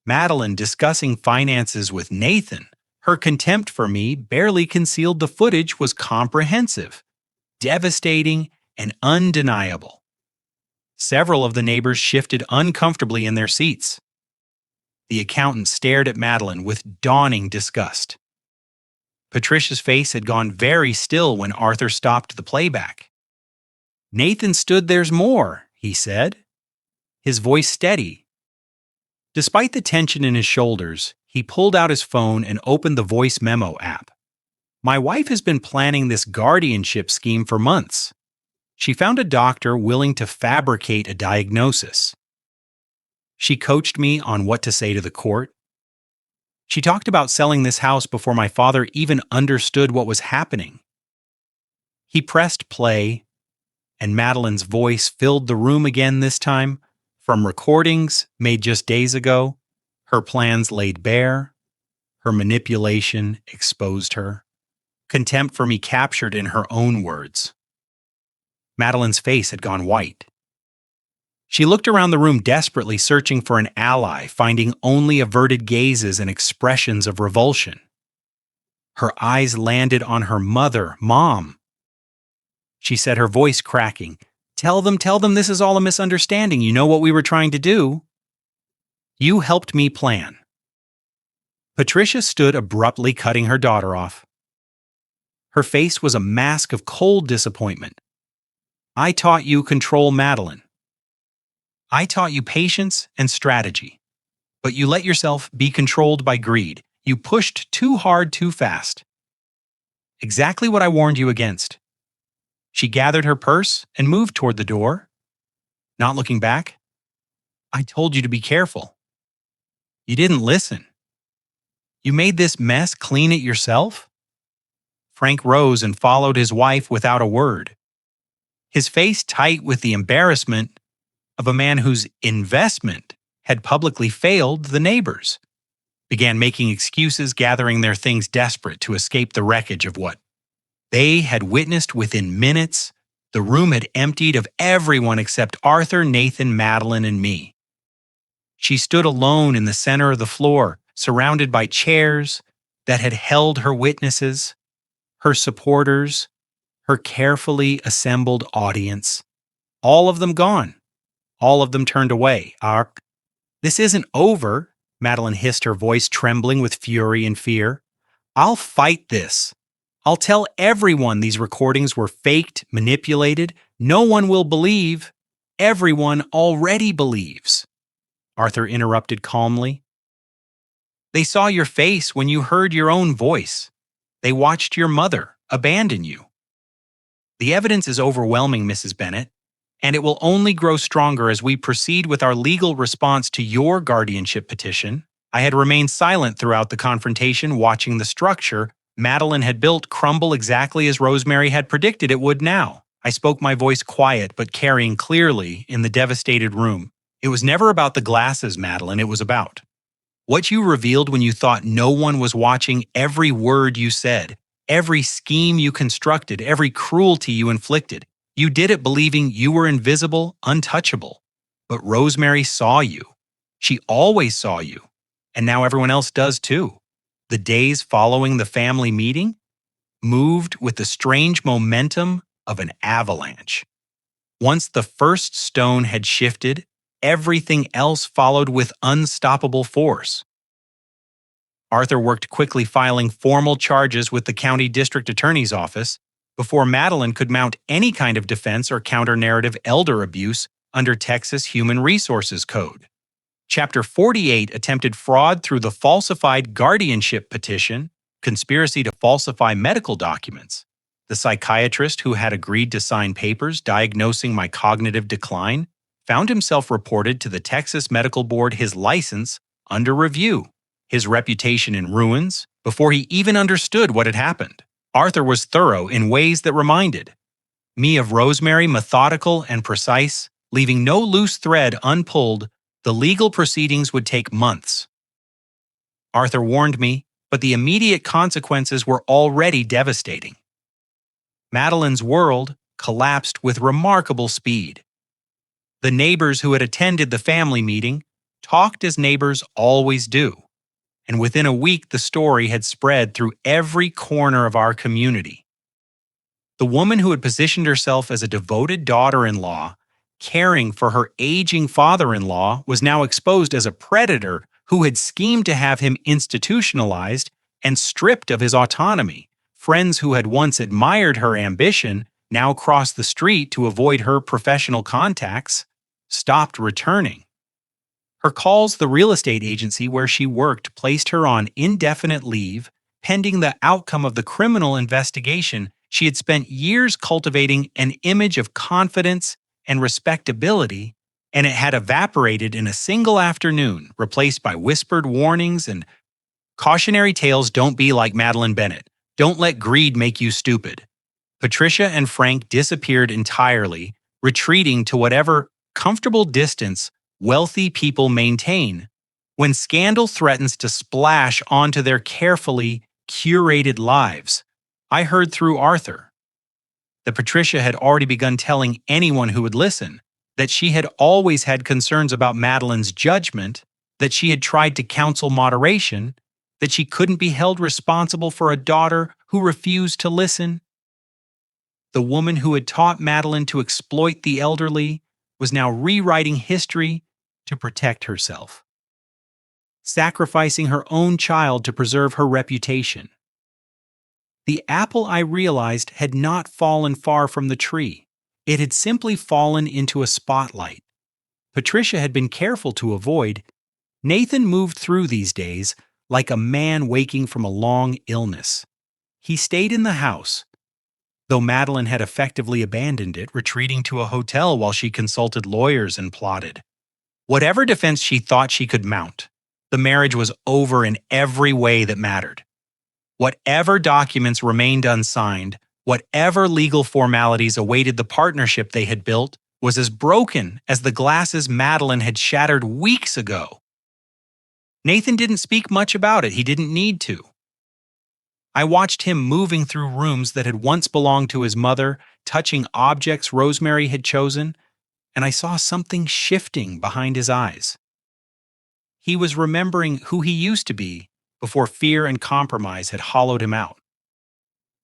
Madeline discussing finances with Nathan. Her contempt for me barely concealed. The footage was comprehensive, devastating, and undeniable. Several of the neighbors shifted uncomfortably in their seats. The accountant stared at Madeline with dawning disgust. Patricia's face had gone very still when Arthur stopped the playback. "Nathan stood there's more," he said, his voice steady. Despite the tension in his shoulders, he pulled out his phone and opened the voice memo app. "My wife has been planning this guardianship scheme for months. She found a doctor willing to fabricate a diagnosis. She coached me on what to say to the court. She talked about selling this house before my father even understood what was happening." He pressed play, and Madeline's voice filled the room again this time. From recordings made just days ago, her plans laid bare, her manipulation exposed her, contempt for me captured in her own words. Madeline's face had gone white. She looked around the room desperately, searching for an ally, finding only averted gazes and expressions of revulsion. Her eyes landed on her mother, Mom. She said, her voice cracking, tell them, this is all a misunderstanding. You know what we were trying to do. You helped me plan." Patricia stood abruptly, cutting her daughter off. Her face was a mask of cold disappointment. "I taught you control, Madeline. I taught you patience and strategy, but you let yourself be controlled by greed. You pushed too hard too fast. Exactly what I warned you against." She gathered her purse and moved toward the door, not looking back. "I told you to be careful. You didn't listen. You made this mess clean it yourself." Frank rose and followed his wife without a word, his face tight with the embarrassment of a man whose investment had publicly failed the neighbors. Began making excuses, gathering their things, desperate to escape the wreckage of what they had witnessed. Within minutes, the room had emptied of everyone except Arthur, Nathan, Madeline, and me. She stood alone in the center of the floor, surrounded by chairs that had held her witnesses, her supporters, her carefully assembled audience. All of them gone. All of them turned away. "This isn't over," Madeline hissed, her voice trembling with fury and fear. "I'll fight this. I'll tell everyone these recordings were faked, manipulated. No one will believe. Everyone already believes." Arthur interrupted calmly. "They saw your face when you heard your own voice. They watched your mother abandon you. The evidence is overwhelming, Mrs. Bennett, and it will only grow stronger as we proceed with our legal response to your guardianship petition." I had remained silent throughout the confrontation, watching the structure Madeline had built crumble exactly as Rosemary had predicted it would now. I spoke, my voice quiet but carrying clearly in the devastated room. "It was never about the glasses, Madeline. It was about what you revealed when you thought no one was watching. Every word you said, every scheme you constructed, every cruelty you inflicted. You did it believing you were invisible, untouchable. But Rosemary saw you. She always saw you. And now everyone else does too. The days following the family meeting moved with the strange momentum of an avalanche. Once the first stone had shifted, everything else followed with unstoppable force. Arthur worked quickly filing formal charges with the county district attorney's office before Madeline could mount any kind of defense or counter-narrative elder abuse under Texas Human Resources Code. Chapter 48 attempted fraud through the falsified guardianship petition, conspiracy to falsify medical documents. The psychiatrist who had agreed to sign papers diagnosing my cognitive decline found himself reported to the Texas Medical Board his license under review, his reputation in ruins, before he even understood what had happened. Arthur was thorough in ways that reminded me of Rosemary, methodical and precise, leaving no loose thread unpulled. The legal proceedings would take months. Arthur warned me, but the immediate consequences were already devastating. Madeline's world collapsed with remarkable speed. The neighbors who had attended the family meeting talked as neighbors always do, and within a week the story had spread through every corner of our community. The woman who had positioned herself as a devoted daughter-in-law, caring for her aging father-in-law, was now exposed as a predator who had schemed to have him institutionalized and stripped of his autonomy. Friends who had once admired her ambition now crossed the street to avoid her professional contacts, stopped returning. Her calls to the real estate agency where she worked placed her on indefinite leave, pending the outcome of the criminal investigation. She had spent years cultivating an image of confidence and respectability, and it had evaporated in a single afternoon, replaced by whispered warnings and cautionary tales. Don't be like Madeline Bennett. Don't let greed make you stupid. Patricia and Frank disappeared entirely, retreating to whatever comfortable distance wealthy people maintain when scandal threatens to splash onto their carefully curated lives. I heard through Arthur that Patricia had already begun telling anyone who would listen that she had always had concerns about Madeline's judgment, that she had tried to counsel moderation, that she couldn't be held responsible for a daughter who refused to listen. The woman who had taught Madeline to exploit the elderly was now rewriting history to protect herself, sacrificing her own child to preserve her reputation. The apple, I realized, had not fallen far from the tree. It had simply fallen into a spotlight Patricia had been careful to avoid. Nathan moved through these days like a man waking from a long illness. He stayed in the house, though Madeline had effectively abandoned it, retreating to a hotel while she consulted lawyers and plotted whatever defense she thought she could mount. The marriage was over in every way that mattered. Whatever documents remained unsigned, whatever legal formalities awaited the partnership they had built, was as broken as the glasses Madeline had shattered weeks ago. Nathan didn't speak much about it. He didn't need to. I watched him moving through rooms that had once belonged to his mother, touching objects Rosemary had chosen, and I saw something shifting behind his eyes. He was remembering who he used to be before fear and compromise had hollowed him out.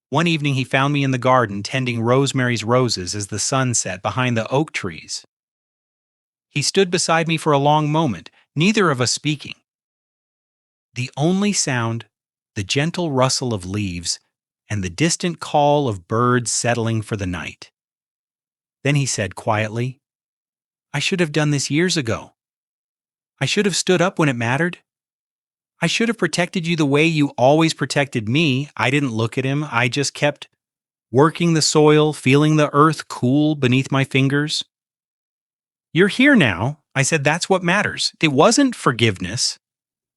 One evening he found me in the garden tending Rosemary's roses as the sun set behind the oak trees. He stood beside me for a long moment, neither of us speaking. The only sound, the gentle rustle of leaves, and the distant call of birds settling for the night. Then he said quietly, "I should have done this years ago. I should have stood up when it mattered. I should have protected you the way you always protected me." I didn't look at him. I just kept working the soil, feeling the earth cool beneath my fingers. "You're here now," I said. "That's what matters." It wasn't forgiveness.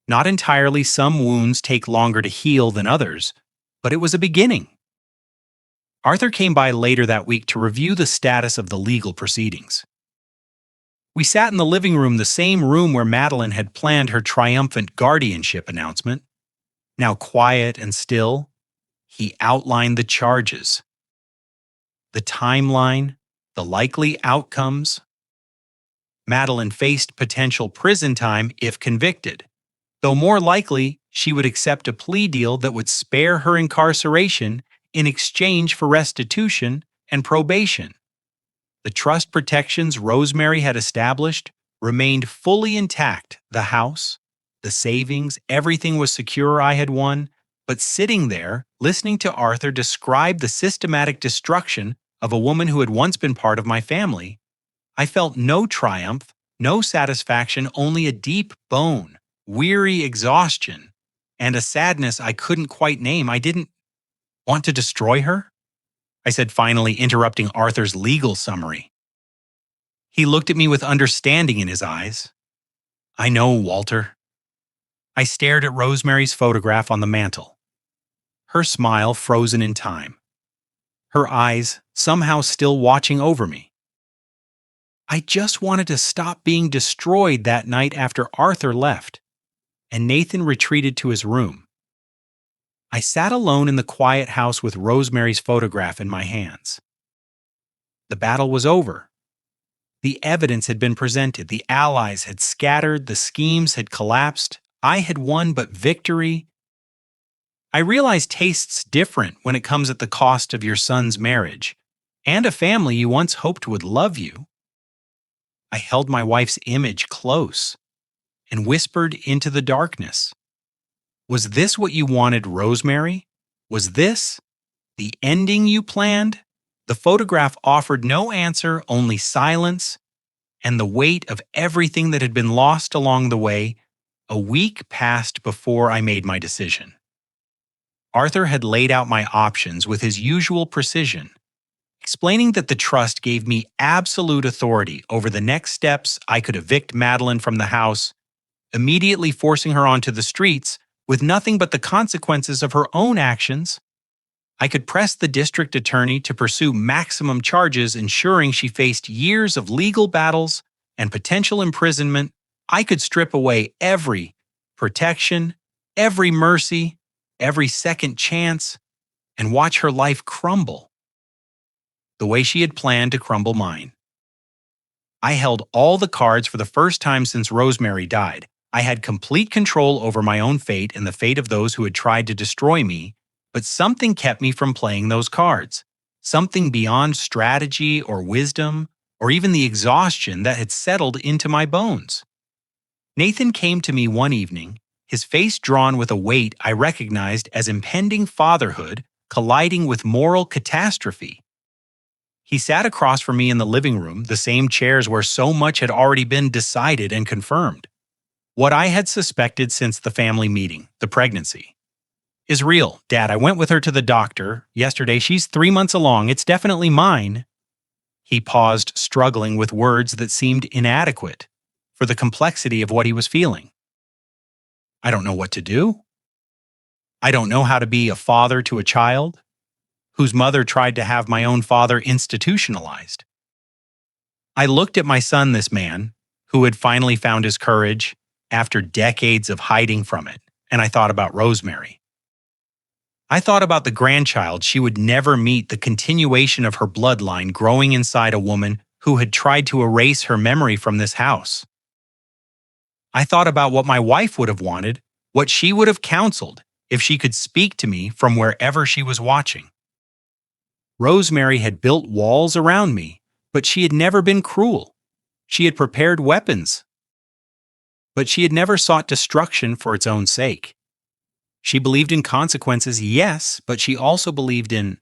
Not entirely. Some wounds take longer to heal than others, but it was a beginning. Arthur came by later that week to review the status of the legal proceedings. We sat in the living room, the same room where Madeline had planned her triumphant guardianship announcement. Now quiet and still, he outlined the charges, the timeline, the likely outcomes. Madeline faced potential prison time if convicted. though more likely she would accept a plea deal that would spare her incarceration in exchange for restitution and probation. The trust protections Rosemary had established remained fully intact. The house, the savings, everything was secure. I had won. But sitting there, listening to Arthur describe the systematic destruction of a woman who had once been part of my family, I felt no triumph, no satisfaction, only a deep bone, weary exhaustion, and a sadness I couldn't quite name. I didn't want to destroy her, I said, finally interrupting Arthur's legal summary. He looked at me with understanding in his eyes. I know, Walter. I stared at Rosemary's photograph on the mantel, her smile frozen in time, her eyes somehow still watching over me. I just wanted to stop being destroyed that night after Arthur left, and Nathan retreated to his room. I sat alone in the quiet house with Rosemary's photograph in my hands. The battle was over. The evidence had been presented, the allies had scattered, the schemes had collapsed. I had won, but victory. I realized tastes different when it comes at the cost of your son's marriage and a family you once hoped would love you. I held my wife's image close and whispered into the darkness. Was this what you wanted, Rosemary? Was this the ending you planned? The photograph offered no answer, only silence and the weight of everything that had been lost along the way. A week passed before I made my decision. Arthur had laid out my options with his usual precision, explaining that the trust gave me absolute authority over the next steps. I could evict Madeline from the house, immediately forcing her onto the streets with nothing but the consequences of her own actions. I could press the district attorney to pursue maximum charges, ensuring she faced years of legal battles and potential imprisonment. I could strip away every protection, every mercy, every second chance, and watch her life crumble the way she had planned to crumble mine. I held all the cards for the first time since Rosemary died. I had complete control over my own fate and the fate of those who had tried to destroy me, but something kept me from playing those cards. Something beyond strategy or wisdom, or even the exhaustion that had settled into my bones. Nathan came to me one evening, his face drawn with a weight I recognized as impending fatherhood colliding with moral catastrophe. He sat across from me in the living room, the same chairs where so much had already been decided and confirmed. What I had suspected since the family meeting, the pregnancy, is real. Dad, I went with her to the doctor yesterday. She's 3 months along. It's definitely mine. He paused, struggling with words that seemed inadequate for the complexity of what he was feeling. I don't know what to do. I don't know how to be a father to a child whose mother tried to have my own father institutionalized. I looked at my son, this man, who had finally found his courage after decades of hiding from it, and I thought about Rosemary. I thought about the grandchild she would never meet, the continuation of her bloodline growing inside a woman who had tried to erase her memory from this house. I thought about what my wife would have wanted, what she would have counseled if she could speak to me from wherever she was watching. Rosemary had built walls around me, but she had never been cruel. She had prepared weapons, but she had never sought destruction for its own sake. She believed in consequences, yes, but she also believed in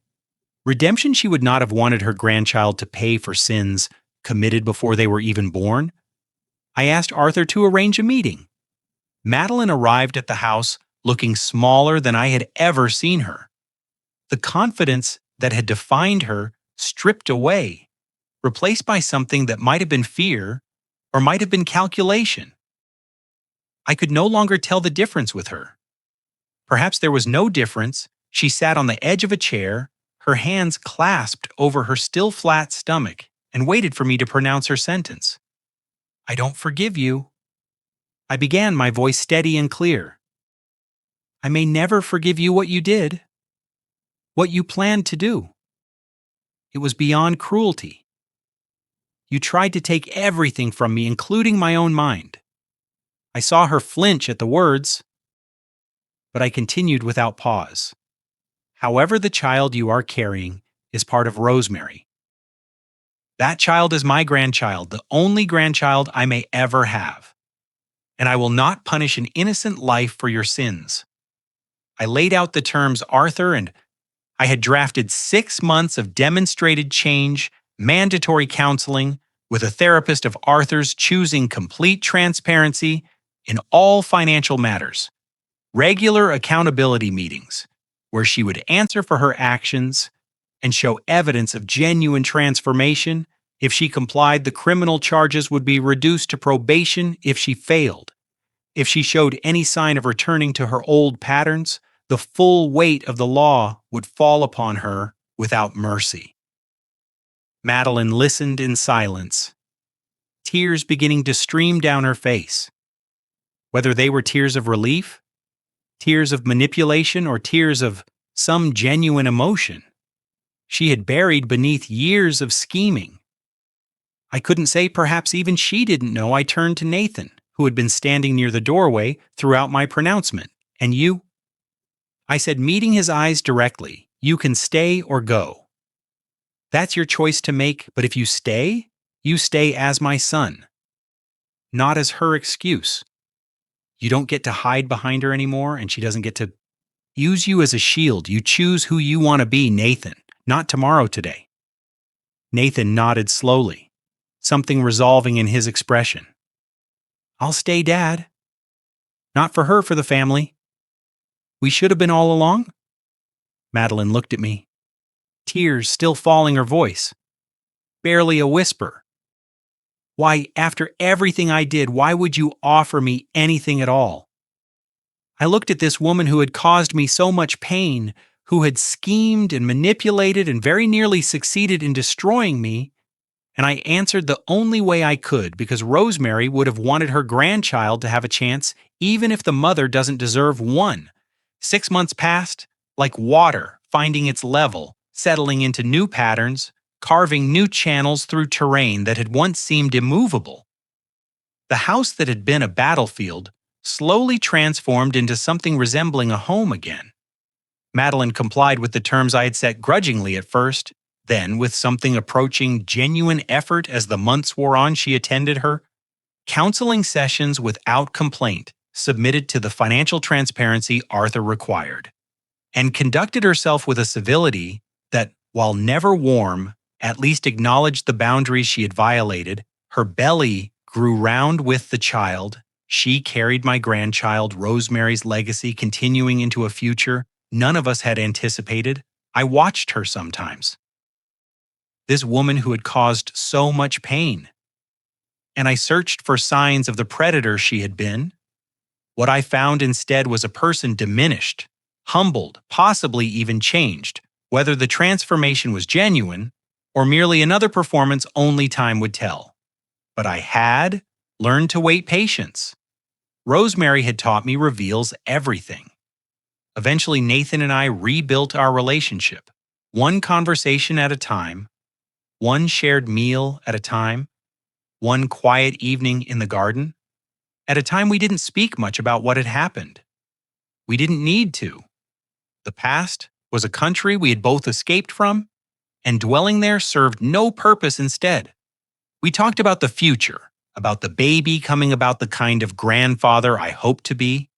redemption. She would not have wanted her grandchild to pay for sins committed before they were even born. I asked Arthur to arrange a meeting. Madeline arrived at the house looking smaller than I had ever seen her. The confidence that had defined her stripped away, replaced by something that might have been fear or might have been calculation. I could no longer tell the difference with her. Perhaps there was no difference. She sat on the edge of a chair, her hands clasped over her still flat stomach, and waited for me to pronounce her sentence. I don't forgive you. I began, my voice steady and clear. I may never forgive you what you did, what you planned to do. It was beyond cruelty. You tried to take everything from me, including my own mind. I saw her flinch at the words, but I continued without pause. However, the child you are carrying is part of Rosemary. That child is my grandchild, the only grandchild I may ever have. And I will not punish an innocent life for your sins. I laid out the terms, Arthur, and I had drafted 6 months of demonstrated change, mandatory counseling, with a therapist of Arthur's choosing complete transparency in all financial matters, regular accountability meetings, where she would answer for her actions and show evidence of genuine transformation. If she complied, the criminal charges would be reduced to probation. If she failed, if she showed any sign of returning to her old patterns, the full weight of the law would fall upon her without mercy. Madeline listened in silence, tears beginning to stream down her face. Whether they were tears of relief, tears of manipulation, or tears of some genuine emotion, she had buried beneath years of scheming. I couldn't say, perhaps even she didn't know. I turned to Nathan, who had been standing near the doorway throughout my pronouncement. And you? I said, meeting his eyes directly, you can stay or go. That's your choice to make, but if you stay as my son, not as her excuse. You don't get to hide behind her anymore, and she doesn't get to use you as a shield. You choose who you want to be, Nathan, not tomorrow, today. Nathan nodded slowly, something resolving in his expression. I'll stay, Dad. Not for her, for the family. We should have been all along? Madeline looked at me, tears still falling her voice. Barely a whisper. Why, after everything I did, why would you offer me anything at all? I looked at this woman who had caused me so much pain, who had schemed and manipulated and very nearly succeeded in destroying me, and I answered the only way I could, because Rosemary would have wanted her grandchild to have a chance, even if the mother doesn't deserve one. 6 months passed, like water finding its level, settling into new patterns, carving new channels through terrain that had once seemed immovable. The house that had been a battlefield slowly transformed into something resembling a home again. Madeline complied with the terms I had set grudgingly at first. Then, with something approaching genuine effort as the months wore on, she attended her counseling sessions without complaint, submitted to the financial transparency Arthur required, and conducted herself with a civility that, while never warm, at least acknowledged the boundaries she had violated. Her belly grew round with the child. She carried my grandchild, Rosemary's legacy, continuing into a future none of us had anticipated. I watched her sometimes. This woman who had caused so much pain. And I searched for signs of the predator she had been. What I found instead was a person diminished, humbled, possibly even changed. Whether the transformation was genuine or merely another performance, only time would tell. But I had learned to wait patience. Rosemary had taught me reveals everything. Eventually, Nathan and I rebuilt our relationship, one conversation at a time, one shared meal at a time, one quiet evening in the garden. At a time, we didn't speak much about what had happened. We didn't need to. The past was a country we had both escaped from, and dwelling there served no purpose instead. We talked about the future, about the baby coming, about the kind of grandfather I hoped to be,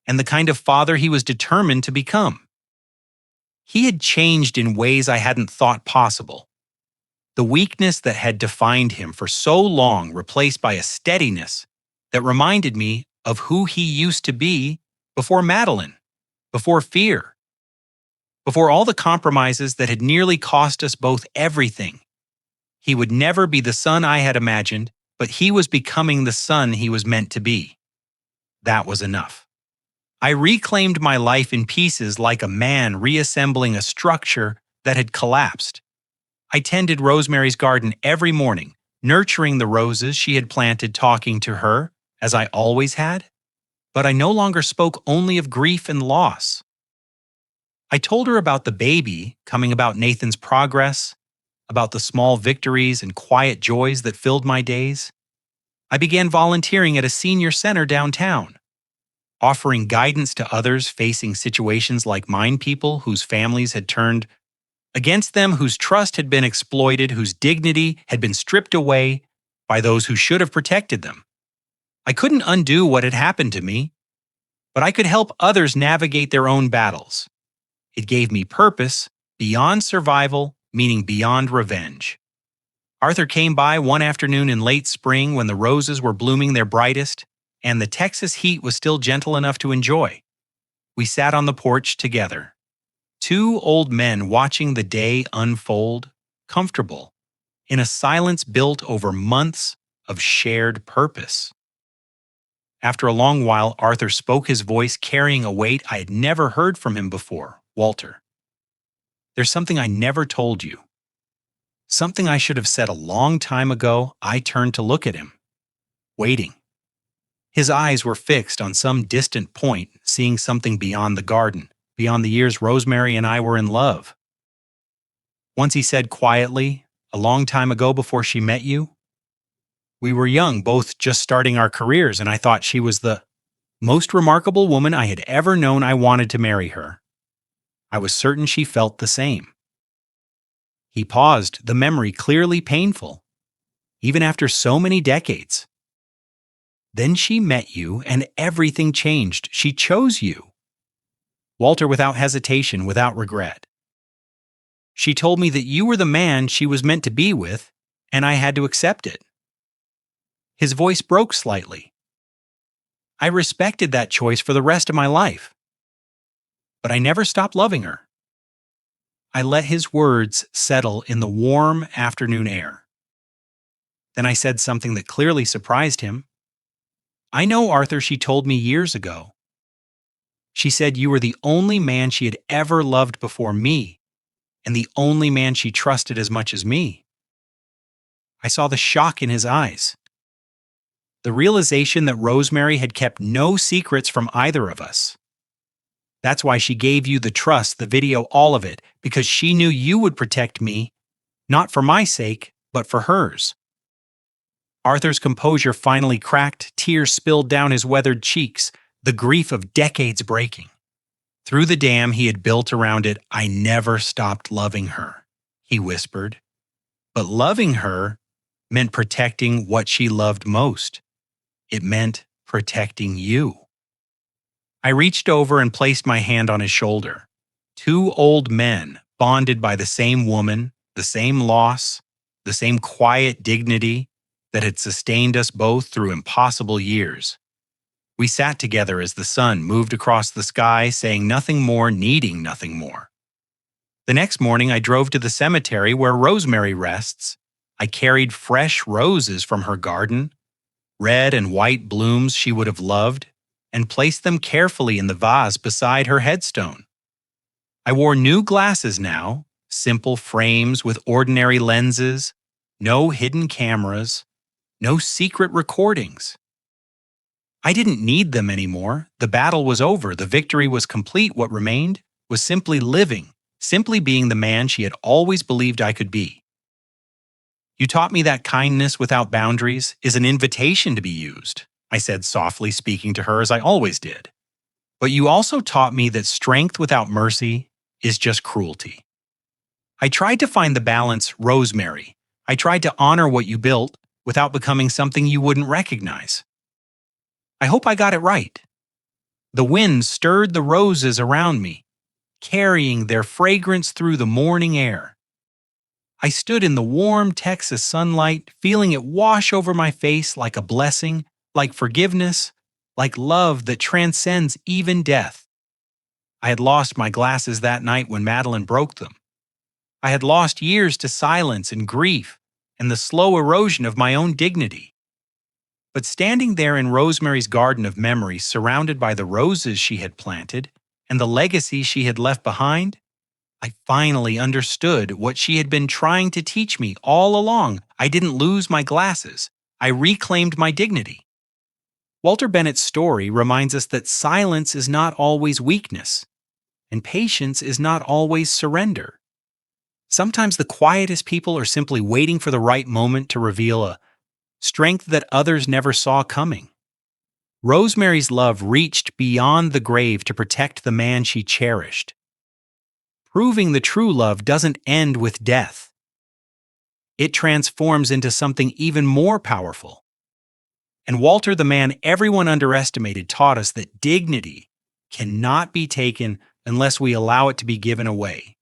and the kind of father he was determined to become. He had changed in ways I hadn't thought possible. The weakness that had defined him for so long replaced by a steadiness that reminded me of who he used to be before Madeline, before fear, before all the compromises that had nearly cost us both everything. He would never be the son I had imagined, but he was becoming the son he was meant to be. That was enough. I reclaimed my life in pieces, like a man reassembling a structure that had collapsed. I tended Rosemary's garden every morning, nurturing the roses she had planted, talking to her, as I always had. But I no longer spoke only of grief and loss. I told her about the baby coming, about Nathan's progress, about the small victories and quiet joys that filled my days. I began volunteering at a senior center downtown, offering guidance to others facing situations like mine, people whose families had turned against them, whose trust had been exploited, whose dignity had been stripped away by those who should have protected them. I couldn't undo what had happened to me, but I could help others navigate their own battles. It gave me purpose beyond survival, meaning beyond revenge. Arthur came by one afternoon in late spring when the roses were blooming their brightest and the Texas heat was still gentle enough to enjoy. We sat on the porch together, two old men watching the day unfold, comfortable, in a silence built over months of shared purpose. After a long while, Arthur spoke, his voice carrying a weight I had never heard from him before. Walter, there's something I never told you. Something I should have said a long time ago. I turned to look at him, waiting. His eyes were fixed on some distant point, seeing something beyond the garden, beyond the years Rosemary and I were in love. Once he said quietly, a long time ago before she met you, we were young, both just starting our careers, and I thought she was the most remarkable woman I had ever known. I wanted to marry her. I was certain she felt the same. He paused, the memory clearly painful, even after so many decades. Then she met you, and everything changed. She chose you. Walter, without hesitation, without regret. She told me that you were the man she was meant to be with, and I had to accept it. His voice broke slightly. I respected that choice for the rest of my life. But I never stopped loving her. I let his words settle in the warm afternoon air. Then I said something that clearly surprised him. I know, Arthur, she told me years ago. She said you were the only man she had ever loved before me, and the only man she trusted as much as me. I saw the shock in his eyes. The realization that Rosemary had kept no secrets from either of us. That's why she gave you the trust, the video, all of it, because she knew you would protect me, not for my sake, but for hers. Arthur's composure finally cracked, tears spilled down his weathered cheeks, the grief of decades breaking. Through the dam he had built around it, I never stopped loving her, he whispered. But loving her meant protecting what she loved most. It meant protecting you. I reached over and placed my hand on his shoulder. Two old men, bonded by the same woman, the same loss, the same quiet dignity that had sustained us both through impossible years. We sat together as the sun moved across the sky, saying nothing more, needing nothing more. The next morning I drove to the cemetery where Rosemary rests. I carried fresh roses from her garden, red and white blooms she would have loved, and placed them carefully in the vase beside her headstone. I wore new glasses now, simple frames with ordinary lenses, no hidden cameras, no secret recordings. I didn't need them anymore. The battle was over. The victory was complete. What remained was simply living, simply being the man she had always believed I could be. You taught me that kindness without boundaries is an invitation to be used, I said softly, speaking to her as I always did. But you also taught me that strength without mercy is just cruelty. I tried to find the balance, Rosemary. I tried to honor what you built without becoming something you wouldn't recognize. I hope I got it right. The wind stirred the roses around me, carrying their fragrance through the morning air. I stood in the warm Texas sunlight, feeling it wash over my face like a blessing, like forgiveness, like love that transcends even death. I had lost my glasses that night when Madeline broke them. I had lost years to silence and grief and the slow erosion of my own dignity. But standing there in Rosemary's garden of memories, surrounded by the roses she had planted and the legacy she had left behind, I finally understood what she had been trying to teach me all along. I didn't lose my glasses. I reclaimed my dignity. Walter Bennett's story reminds us that silence is not always weakness, and patience is not always surrender. Sometimes the quietest people are simply waiting for the right moment to reveal a strength that others never saw coming. Rosemary's love reached beyond the grave to protect the man she cherished. Proving the true love doesn't end with death. It transforms into something even more powerful. And Walter, the man everyone underestimated, taught us that dignity cannot be taken unless we allow it to be given away.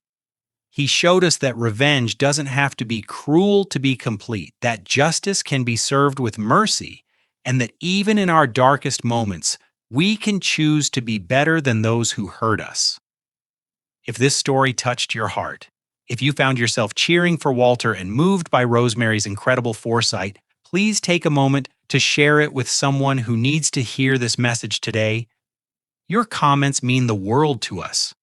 He showed us that revenge doesn't have to be cruel to be complete, that justice can be served with mercy, and that even in our darkest moments, we can choose to be better than those who hurt us. If this story touched your heart, if you found yourself cheering for Walter and moved by Rosemary's incredible foresight, please take a moment to share it with someone who needs to hear this message today. Your comments mean the world to us.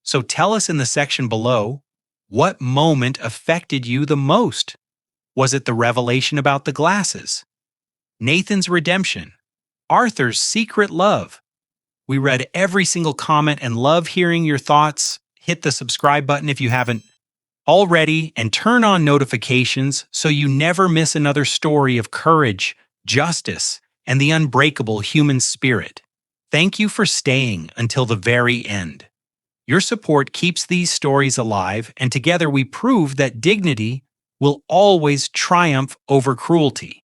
So tell us in the section below, what moment affected you the most? Was it the revelation about the glasses? Nathan's redemption? Arthur's secret love? We read every single comment and love hearing your thoughts. Hit the subscribe button if you haven't already and turn on notifications so you never miss another story of courage, justice, and the unbreakable human spirit. Thank you for staying until the very end. Your support keeps these stories alive, and together we prove that dignity will always triumph over cruelty.